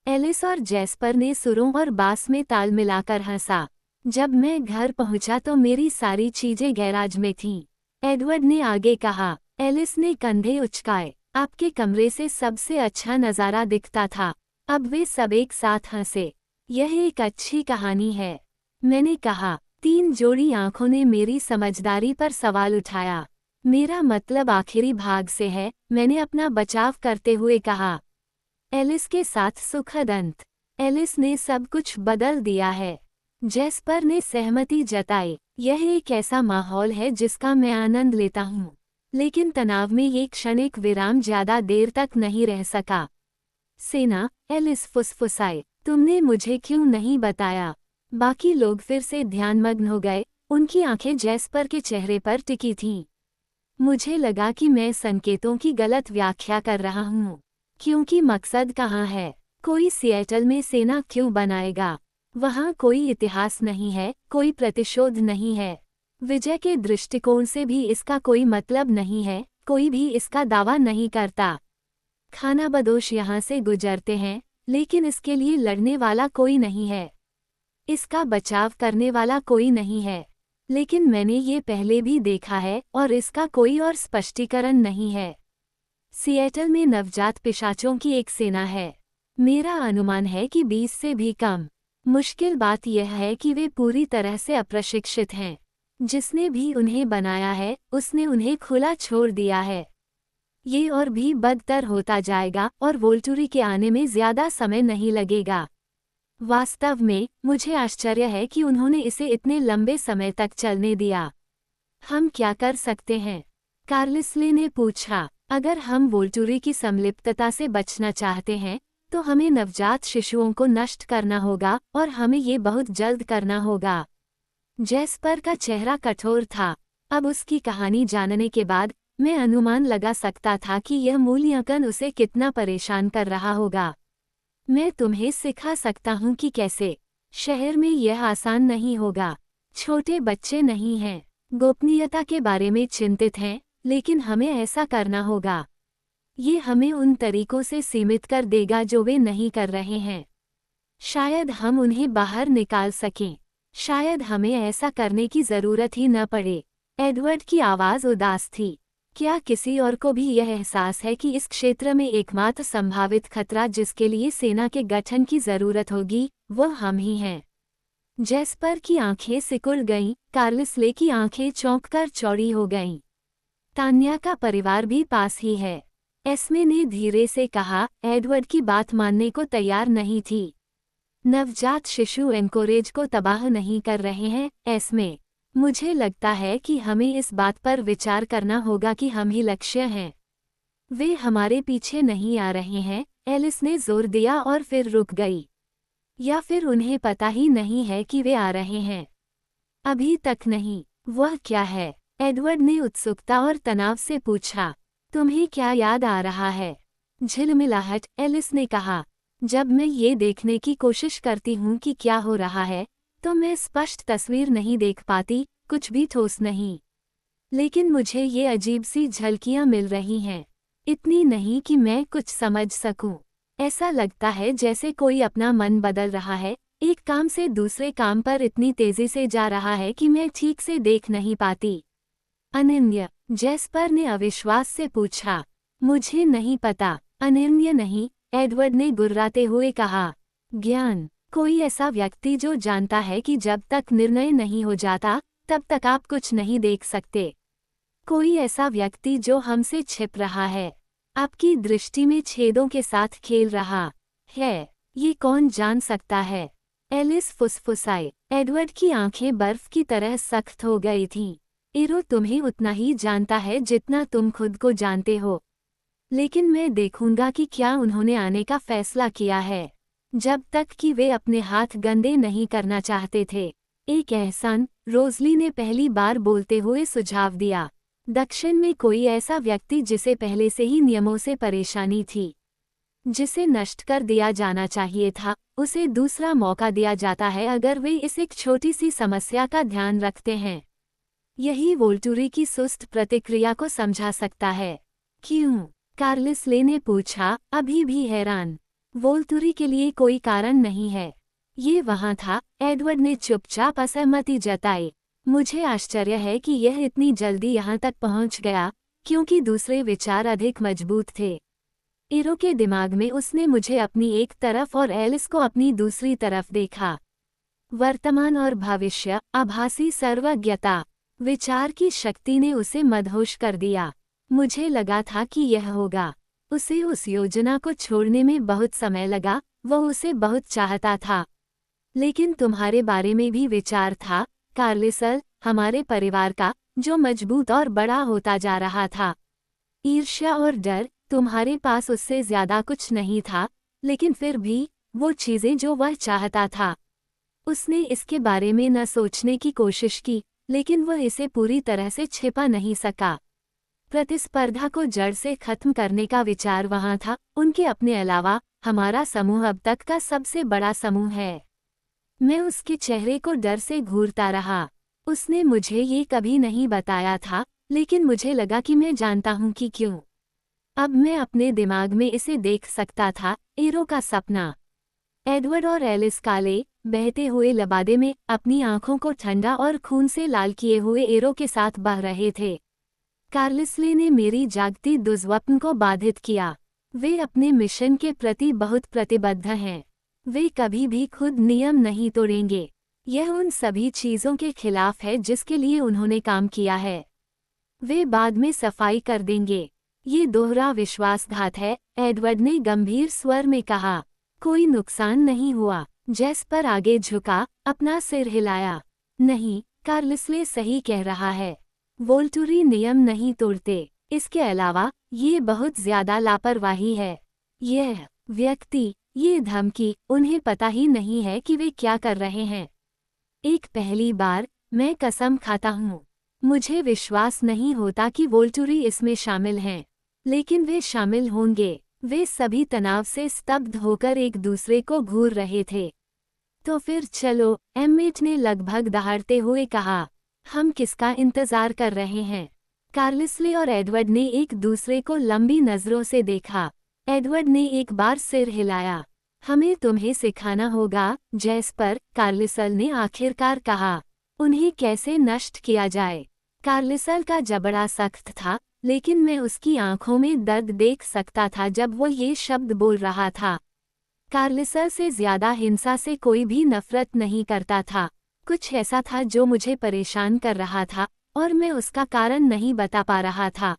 एलिस और जेस्पर ने सुरों और बास में ताल मिलाकर हंसा। जब मैं घर पहुंचा तो मेरी सारी चीजें गैराज में थीं। एडवर्ड ने आगे कहा। एलिस ने कंधे उचकाए। आपके कमरे से सबसे अच्छा नज़ारा दिखता था। अब वे सब एक साथ हंसे। यह एक अच्छी कहानी है, मैंने कहा। 3 जोड़ी आंखों ने मेरी समझदारी पर सवाल उठाया। मेरा मतलब आखिरी भाग से है, मैंने अपना बचाव करते हुए कहा। एलिस के साथ सुखद अंत। एलिस ने सब कुछ बदल दिया है। जेस्पर ने सहमति जताई। यह एक ऐसा माहौल है जिसका मैं आनंद लेता हूँ, लेकिन तनाव में ये क्षणिक विराम ज्यादा देर तक नहीं रह सका। सेना, एलिस फुसफुसाए, तुमने मुझे क्यों नहीं बताया? बाकी लोग फिर से ध्यानमग्न हो गए। उनकी आंखें जेस्पर के चेहरे पर टिकी थीं। मुझे लगा कि मैं संकेतों की गलत व्याख्या कर रहा हूँ। क्योंकि मकसद कहाँ है? कोई सिएटल में सेना क्यों बनाएगा? वहाँ कोई इतिहास नहीं है, कोई प्रतिशोध नहीं है। विजय के दृष्टिकोण से भी इसका कोई मतलब नहीं है, कोई भी इसका दावा नहीं करता। खानाबदोश यहाँ से गुजरते हैं, लेकिन इसके लिए लड़ने वाला कोई नहीं है। इसका बचाव करने वाला कोई नहीं है। लेकिन मैंने ये पहले भी देखा है और इसका कोई और स्पष्टीकरण नहीं है। सिएटल में नवजात पिशाचों की एक सेना है। मेरा अनुमान है कि 20 से भी कम। मुश्किल बात यह है कि वे पूरी तरह से अप्रशिक्षित हैं। जिसने भी उन्हें बनाया है, उसने उन्हें खुला छोड़ दिया है। ये और भी बदतर होता जाएगा और वोल्टुरी के आने में ज्यादा समय नहीं लगेगा। वास्तव में, मुझे आश्चर्य है कि उन्होंने इसे इतने लंबे समय तक चलने दिया। हम क्या कर सकते हैं? कार्लिसले ने पूछा। अगर हम वोल्टुरी की संलिप्तता से बचना चाहते हैं, तो हमें नवजात शिशुओं को नष्ट करना होगा और हमें ये बहुत जल्द करना होगा। जेस्पर का चेहरा कठोर था। अब उसकी कहानी जानने के बाद मैं अनुमान लगा सकता था कि यह मूल्यांकन उसे कितना परेशान कर रहा होगा। मैं तुम्हें सिखा सकता हूँ कि कैसे। शहर में यह आसान नहीं होगा। छोटे बच्चे नहीं हैं, गोपनीयता के बारे में चिंतित हैं, लेकिन हमें ऐसा करना होगा। ये हमें उन तरीकों से सीमित कर देगा जो वे नहीं कर रहे हैं। शायद हम उन्हें बाहर निकाल सकें। शायद हमें ऐसा करने की जरूरत ही न पड़े। एडवर्ड की आवाज़ उदास थी। क्या किसी और को भी यह एहसास है कि इस क्षेत्र में एकमात्र संभावित खतरा जिसके लिए सेना के गठन की जरूरत होगी, वह हम ही हैं? जेस्पर की आंखें सिकुड़ गईं, कार्लिसले की आंखें चौंककर चौड़ी हो गईं। तान्या का परिवार भी पास ही है, एस्मे ने धीरे से कहा। एडवर्ड की बात मानने को तैयार नहीं थी। नवजात शिशु एनकोरेज को तबाह नहीं कर रहे हैं, एस्मे। मुझे लगता है कि हमें इस बात पर विचार करना होगा कि हम ही लक्ष्य हैं। वे हमारे पीछे नहीं आ रहे हैं, एलिस ने जोर दिया और फिर रुक गई। या फिर उन्हें पता ही नहीं है कि वे आ रहे हैं? अभी तक नहीं। वह क्या है? एडवर्ड ने उत्सुकता और तनाव से पूछा। तुम्हें क्या याद आ रहा है? झिलमिलाहट, एलिस ने कहा। जब मैं ये देखने की कोशिश करती हूँ कि क्या हो रहा है, तो मैं स्पष्ट तस्वीर नहीं देख पाती, कुछ भी ठोस नहीं। लेकिन मुझे ये अजीब सी झलकियाँ मिल रही हैं। इतनी नहीं कि मैं कुछ समझ सकूं। ऐसा लगता है जैसे कोई अपना मन बदल रहा है, एक काम से दूसरे काम पर इतनी तेजी से जा रहा है कि मैं ठीक से देख नहीं पाती। अनन्य, जेस्पर ने अविश्वास से पूछा। मुझे नहीं पता। अनन्य नहीं, एडवर्ड ने गुर्राते हुए कहा। ज्ञान, कोई ऐसा व्यक्ति जो जानता है कि जब तक निर्णय नहीं हो जाता, तब तक आप कुछ नहीं देख सकते। कोई ऐसा व्यक्ति जो हमसे छिप रहा है, आपकी दृष्टि में छेदों के साथ खेल रहा है। ये कौन जान सकता है? एलिस फुसफुसाई। एडवर्ड की आंखें बर्फ की तरह सख्त हो गई थीं। एरो तुम्हें उतना ही जानता है जितना तुम खुद को जानते हो। लेकिन मैं देखूंगा कि क्या उन्होंने आने का फैसला किया है। जब तक कि वे अपने हाथ गंदे नहीं करना चाहते थे। एक एहसान, रोज़ली ने पहली बार बोलते हुए सुझाव दिया। दक्षिण में कोई ऐसा व्यक्ति जिसे पहले से ही नियमों से परेशानी थी, जिसे नष्ट कर दिया जाना चाहिए था, उसे दूसरा मौका दिया जाता है अगर वे इस एक छोटी सी समस्या का ध्यान रखते हैं। यही वोल्टुरी की सुस्त प्रतिक्रिया को समझा सकता है। क्यों? कार्लिसले ने पूछा, अभी भी हैरान। वोल्टुरी के लिए कोई कारण नहीं है। ये वहां था। एडवर्ड ने चुपचाप असहमति जताई। मुझे आश्चर्य है कि यह इतनी जल्दी यहाँ तक पहुँच गया, क्योंकि दूसरे विचार अधिक मजबूत थे। एरो के दिमाग में उसने मुझे अपनी एक तरफ और एलिस को अपनी दूसरी तरफ देखा। वर्तमान और भविष्य, आभासी सर्वज्ञता, विचार की शक्ति ने उसे मदहोश कर दिया। मुझे लगा था कि यह होगा। उसे उस योजना को छोड़ने में बहुत समय लगा, वह उसे बहुत चाहता था। लेकिन तुम्हारे बारे में भी विचार था, कार्लिसल, हमारे परिवार का, जो मजबूत और बड़ा होता जा रहा था। ईर्ष्या और डर, तुम्हारे पास उससे ज्यादा कुछ नहीं था, लेकिन फिर भी, वो चीजें जो वह चाहता था। उसने इसके बारे में न सोचने की कोशिश की, लेकिन वह इसे पूरी तरह से छिपा नहीं सका। प्रतिस्पर्धा को जड़ से खत्म करने का विचार वहां था। उनके अपने अलावा हमारा समूह अब तक का सबसे बड़ा समूह है। मैं उसके चेहरे को डर से घूरता रहा। उसने मुझे ये कभी नहीं बताया था, लेकिन मुझे लगा कि मैं जानता हूँ कि क्यों। अब मैं अपने दिमाग में इसे देख सकता था, एरो का सपना। एडवर्ड और एलिस काले, बहते हुए लबादे में अपनी आंखों को ठंडा और खून से लाल किए हुए एरो के साथ बह रहे थे। कार्लिसले ने मेरी जागती दुर्स्वप्न को बाधित किया। वे अपने मिशन के प्रति बहुत प्रतिबद्ध हैं। वे कभी भी खुद नियम नहीं तोड़ेंगे। यह उन सभी चीज़ों के खिलाफ है जिसके लिए उन्होंने काम किया है। वे बाद में सफाई कर देंगे। ये दोहरा विश्वासघात है, एडवर्ड ने गंभीर स्वर में कहा। कोई नुकसान नहीं हुआ। जैस्पर आगे झुका, अपना सिर हिलाया। नहीं, कार्लिसले सही कह रहा है। वोल्टुरी नियम नहीं तोड़ते। इसके अलावा, ये बहुत ज्यादा लापरवाही है। यह व्यक्ति, ये धमकी, उन्हें पता ही नहीं है कि वे क्या कर रहे हैं। एक पहली बार, मैं कसम खाता हूँ। मुझे विश्वास नहीं होता कि वोल्टुरी इसमें शामिल हैं। लेकिन वे शामिल होंगे। वे सभी तनाव से स्तब्ध होकर एक दूसरे को घूर रहे थे। तो फिर चलो, एम्मेट ने लगभग दहाड़ते हुए कहा। हम किसका इंतजार कर रहे हैं? कार्लिसले और एडवर्ड ने एक दूसरे को लंबी नजरों से देखा। एडवर्ड ने एक बार सिर हिलाया। हमें तुम्हें सिखाना होगा, जैस्पर, कार्लिसल ने आखिरकार कहा। उन्हें कैसे नष्ट किया जाए। कार्लिसल का जबड़ा सख्त था, लेकिन मैं उसकी आंखों में दर्द देख सकता था जब वो ये शब्द बोल रहा था। कार्लिसल से ज्यादा हिंसा से कोई भी नफरत नहीं करता था। कुछ ऐसा था जो मुझे परेशान कर रहा था, और मैं उसका कारण नहीं बता पा रहा था।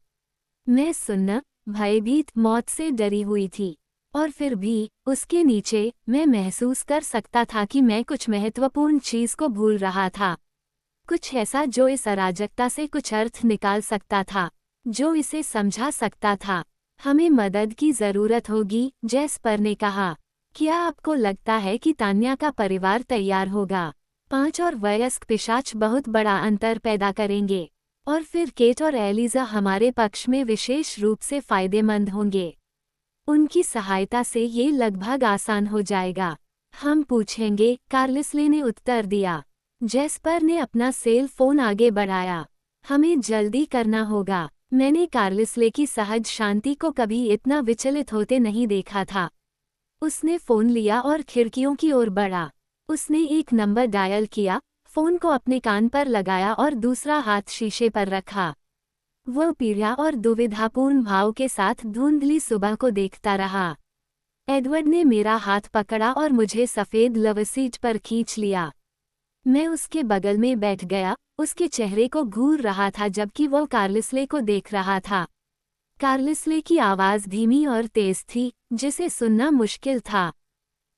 मैं सुन्न, भयभीत, मौत से डरी हुई थी। और फिर भी, उसके नीचे, मैं महसूस कर सकता था कि मैं कुछ महत्वपूर्ण चीज को भूल रहा था। कुछ ऐसा जो इस अराजकता से कुछ अर्थ निकाल सकता था, जो इसे समझा सकता था। हमें मदद की जरूरत होगी, जैस्पर ने कहा। क्या आपको लगता है कि तान्या का परिवार तैयार होगा? 5 और वयस्क पिशाच बहुत बड़ा अंतर पैदा करेंगे। और फिर केट और एलिजा हमारे पक्ष में विशेष रूप से फायदेमंद होंगे। उनकी सहायता से ये लगभग आसान हो जाएगा। हम पूछेंगे, कार्लिसले ने उत्तर दिया। जैस्पर ने अपना सेल फोन आगे बढ़ाया। हमें जल्दी करना होगा। मैंने कार्लिसले की सहज शांति को कभी इतना विचलित होते नहीं देखा था। उसने फोन लिया और खिड़कियों की ओर बढ़ा। उसने एक नंबर डायल किया, फोन को अपने कान पर लगाया और दूसरा हाथ शीशे पर रखा। वह पीड़ा और दुविधापूर्ण भाव के साथ धुंधली सुबह को देखता रहा। एडवर्ड ने मेरा हाथ पकड़ा और मुझे सफ़ेद लवसीट पर खींच लिया। मैं उसके बगल में बैठ गया, उसके चेहरे को घूर रहा था जबकि वह कार्लिसले को देख रहा था। कार्लिसले की आवाज़ धीमी और तेज थी, जिसे सुनना मुश्किल था।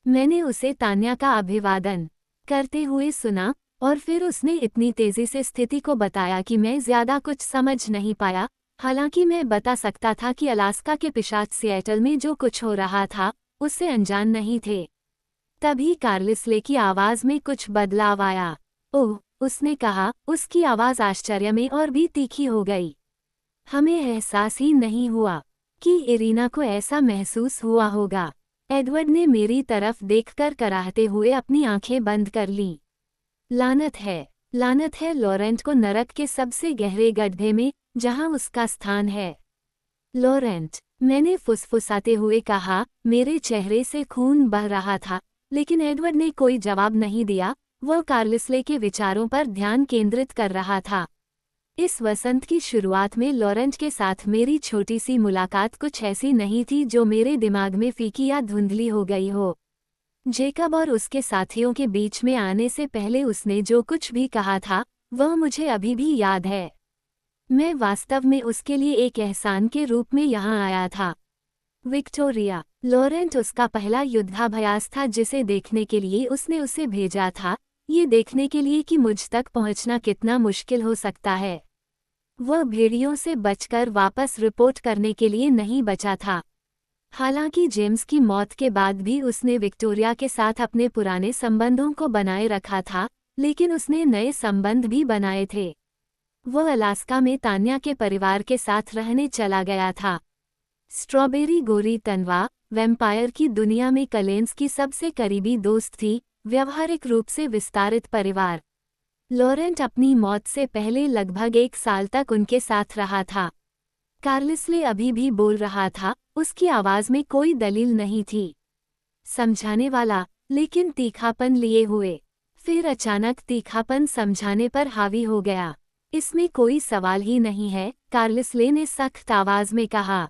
मैंने उसे तान्या का अभिवादन करते हुए सुना और फिर उसने इतनी तेजी से स्थिति को बताया कि मैं ज्यादा कुछ समझ नहीं पाया। हालांकि मैं बता सकता था कि अलास्का के पिशाच सिएटल में जो कुछ हो रहा था उससे अनजान नहीं थे। तभी कार्लिसले की आवाज में कुछ बदलाव आया। ओह, उसने कहा, उसकी आवाज आश्चर्य में और भी तीखी हो गई। हमें एहसास ही नहीं हुआ कि इरीना को ऐसा महसूस हुआ होगा। एडवर्ड ने मेरी तरफ देखकर कराहते हुए अपनी आंखें बंद कर लीं। लानत है लॉरेंट को नरक के सबसे गहरे गड्ढे में, जहां उसका स्थान है। लॉरेंट, मैंने फुसफुसाते हुए कहा। मेरे चेहरे से खून बह रहा था, लेकिन एडवर्ड ने कोई जवाब नहीं दिया। वह कार्लिसले के विचारों पर ध्यान केंद्रित कर रहा था। इस वसंत की शुरुआत में लॉरेंट के साथ मेरी छोटी सी मुलाकात कुछ ऐसी नहीं थी जो मेरे दिमाग में फीकी या धुंधली हो गई हो। जेकब और उसके साथियों के बीच में आने से पहले उसने जो कुछ भी कहा था वह मुझे अभी भी याद है। मैं वास्तव में उसके लिए एक एहसान के रूप में यहाँ आया था। विक्टोरिया, लॉरेंट उसका पहला युद्धाभ्यास था जिसे देखने के लिए उसने उसे भेजा था, ये देखने के लिए कि मुझ तक पहुँचना कितना मुश्किल हो सकता है। वह भेड़ियों से बचकर वापस रिपोर्ट करने के लिए नहीं बचा था। हालांकि जेम्स की मौत के बाद भी उसने विक्टोरिया के साथ अपने पुराने संबंधों को बनाए रखा था, लेकिन उसने नए संबंध भी बनाए थे। वह अलास्का में तान्या के परिवार के साथ रहने चला गया था। स्ट्रॉबेरी गोरी तनवा वैम्पायर की दुनिया में कलेंस की सबसे करीबी दोस्त थी, व्यावहारिक रूप से विस्तारित परिवार। लॉरेंट अपनी मौत से पहले लगभग 1 साल तक उनके साथ रहा था। कार्लिसले अभी भी बोल रहा था, उसकी आवाज में कोई दलील नहीं थी। समझाने वाला, लेकिन तीखापन लिए हुए। फिर अचानक तीखापन समझाने पर हावी हो गया। इसमें कोई सवाल ही नहीं है, कार्लिसले ने सख्त आवाज में कहा।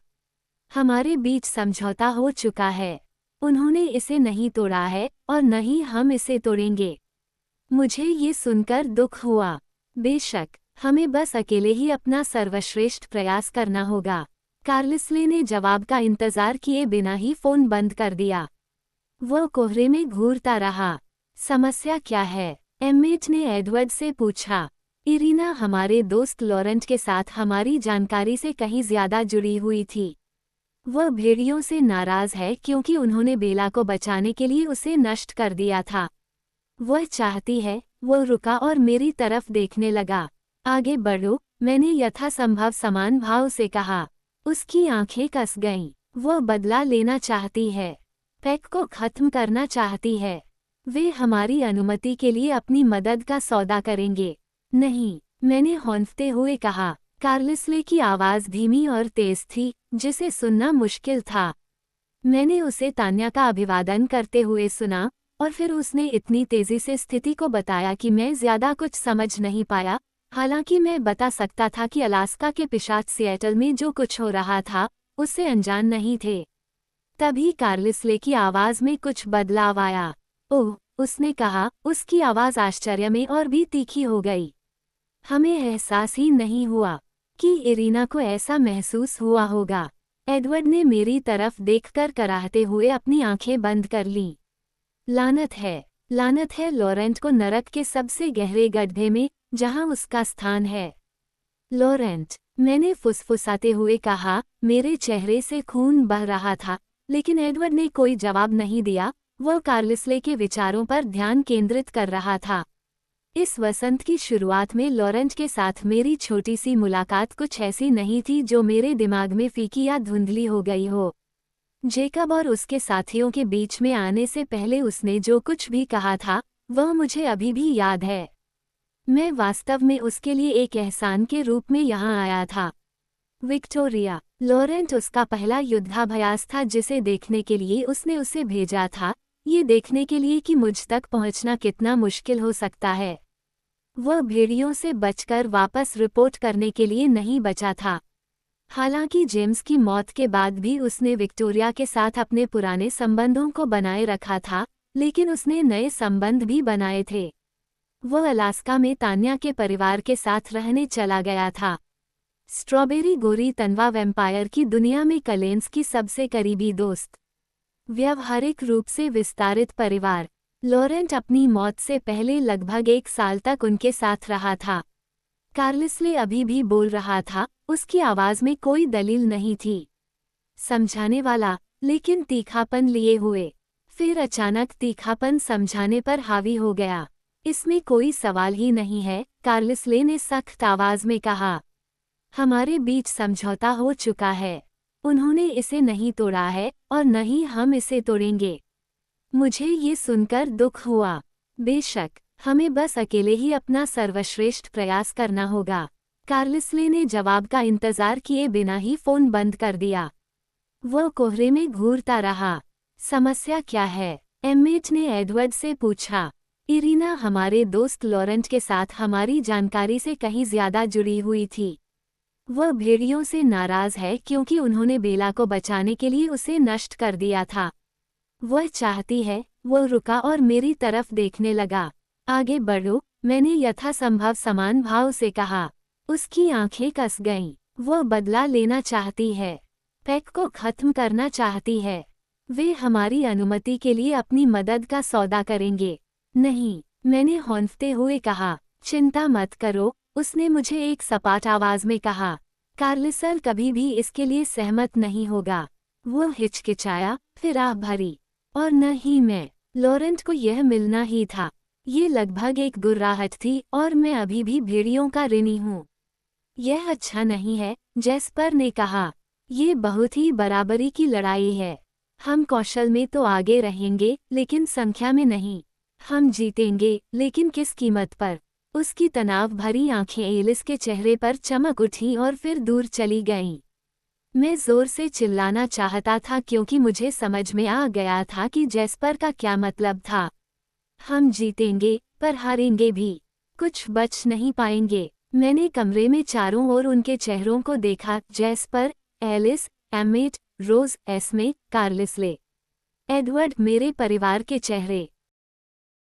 हमारे बीच समझौता हो चुका है। उन्होंने इसे नहीं तोड़ा है और न ही हम इसे तोड़ेंगे। मुझे ये सुनकर दुख हुआ। बेशक, हमें बस अकेले ही अपना सर्वश्रेष्ठ प्रयास करना होगा। कार्लिसले ने जवाब का इंतजार किए बिना ही फोन बंद कर दिया। वह कोहरे में घूरता रहा। समस्या क्या है? एम्मेट ने एडवर्ड से पूछा। इरीना हमारे दोस्त लॉरेंट के साथ हमारी जानकारी से कहीं ज्यादा जुड़ी हुई थी। वह भेड़ियों से नाराज है क्योंकि उन्होंने बेला को बचाने के लिए उसे नष्ट कर दिया था। वह चाहती है। वह रुका और मेरी तरफ देखने लगा। आगे बढ़ो, मैंने यथासंभव समान भाव से कहा। उसकी आंखें कस गईं। वह बदला लेना चाहती है, पैक को खत्म करना चाहती है। वे हमारी अनुमति के लिए अपनी मदद का सौदा करेंगे। नहीं, मैंने हौंफते हुए कहा। कार्लिसले की आवाज धीमी और तेज थी, जिसे सुनना मुश्किल था। मैंने उसे तान्या का अभिवादन करते हुए सुना और फिर उसने इतनी तेजी से स्थिति को बताया कि मैं ज्यादा कुछ समझ नहीं पाया। हालांकि मैं बता सकता था कि अलास्का के पिशाच सिएटल में जो कुछ हो रहा था उससे अनजान नहीं थे। तभी कार्लिसले की आवाज में कुछ बदलाव आया। ओह, उसने कहा, उसकी आवाज आश्चर्य में और भी तीखी हो गई। हमें एहसास ही नहीं हुआ कि इरीना को ऐसा महसूस हुआ होगा। एडवर्ड ने मेरी तरफ देखकर कराहते हुए अपनी आंखें बंद कर लीं। लानत है लॉरेंट को नरक के सबसे गहरे गड्ढे में, जहां उसका स्थान है। लॉरेंट, मैंने फुसफुसाते हुए कहा। मेरे चेहरे से खून बह रहा था, लेकिन एडवर्ड ने कोई जवाब नहीं दिया। वह कार्लिसले के विचारों पर ध्यान केंद्रित कर रहा था। इस वसंत की शुरुआत में लॉरेंट के साथ मेरी छोटी सी मुलाकात कुछ ऐसी नहीं थी जो मेरे दिमाग में फीकी या धुंधली हो गई हो। जेकब और उसके साथियों के बीच में आने से पहले उसने जो कुछ भी कहा था वह मुझे अभी भी याद है। मैं वास्तव में उसके लिए एक एहसान के रूप में यहाँ आया था। विक्टोरिया, लॉरेंट उसका पहला युद्धाभ्यास था जिसे देखने के लिए उसने उसे भेजा था, ये देखने के लिए कि मुझ तक पहुँचना कितना मुश्किल हो सकता है। वह भेड़ियों से बचकर वापस रिपोर्ट करने के लिए नहीं बचा था। हालांकि जेम्स की मौत के बाद भी उसने विक्टोरिया के साथ अपने पुराने संबंधों को बनाए रखा था, लेकिन उसने नए संबंध भी बनाए थे। वह अलास्का में तान्या के परिवार के साथ रहने चला गया था। स्ट्रॉबेरी गोरी तनवा वैम्पायर की दुनिया में कलेंस की सबसे करीबी दोस्त। व्यवहारिक रूप से विस्तारित परिवार। लॉरेंट अपनी मौत से पहले लगभग 1 साल तक उनके साथ रहा था। कार्लिसले अभी भी बोल रहा था, उसकी आवाज में कोई दलील नहीं थी। समझाने वाला, लेकिन तीखापन लिए हुए। फिर अचानक तीखापन समझाने पर हावी हो गया। इसमें कोई सवाल ही नहीं है, कार्लिसले ने सख्त आवाज में कहा। हमारे बीच समझौता हो चुका है। उन्होंने इसे नहीं तोड़ा है और न ही हम इसे तोड़ेंगे। मुझे ये सुनकर दुख हुआ। बेशक, हमें बस अकेले ही अपना सर्वश्रेष्ठ प्रयास करना होगा। कार्लिसले ने जवाब का इंतजार किए बिना ही फोन बंद कर दिया। वो कोहरे में घूरता रहा। समस्या क्या है? एम्मेट ने एडवर्ड से पूछा। इरीना हमारे दोस्त लॉरेंट के साथ हमारी जानकारी से कहीं ज्यादा जुड़ी हुई थी। वह भेड़ियों से नाराज है क्योंकि उन्होंने बेला को बचाने के लिए उसे नष्ट कर दिया था। वह चाहती है। वो रुका और मेरी तरफ देखने लगा। आगे बढ़ो, मैंने यथासंभव समान भाव से कहा। उसकी आंखें कस गईं। वह बदला लेना चाहती है। पैक को खत्म करना चाहती है। वे हमारी अनुमति के लिए अपनी मदद का सौदा करेंगे। नहीं, मैंने हौंफते हुए कहा। चिंता मत करो, उसने मुझे एक सपाट आवाज में कहा। कार्लिसल कभी भी इसके लिए सहमत नहीं होगा। वो हिचकिचाया, फिर आह भरी। और न ही मैं। लॉरेंट को यह मिलना ही था। ये लगभग एक गुर्राहट थी और मैं अभी भी भेड़ियों का ऋणी हूँ। यह अच्छा नहीं है, जैस्पर ने कहा। ये बहुत ही बराबरी की लड़ाई है। हम कौशल में तो आगे रहेंगे, लेकिन संख्या में नहीं। हम जीतेंगे, लेकिन किस कीमत पर? उसकी तनाव भरी आंखें एलिस के चेहरे पर चमक उठी और फिर दूर चली गईं। मैं जोर से चिल्लाना चाहता था क्योंकि मुझे समझ में आ गया था कि जैस्पर का क्या मतलब था। हम जीतेंगे, पर हारेंगे भी। कुछ बच नहीं पाएंगे। मैंने कमरे में चारों ओर उनके चेहरों को देखा। जैस्पर, एलिस, एम्मेट, रोज, एस्मे, कार्लिसले। एडवर्ड, मेरे परिवार के चेहरे।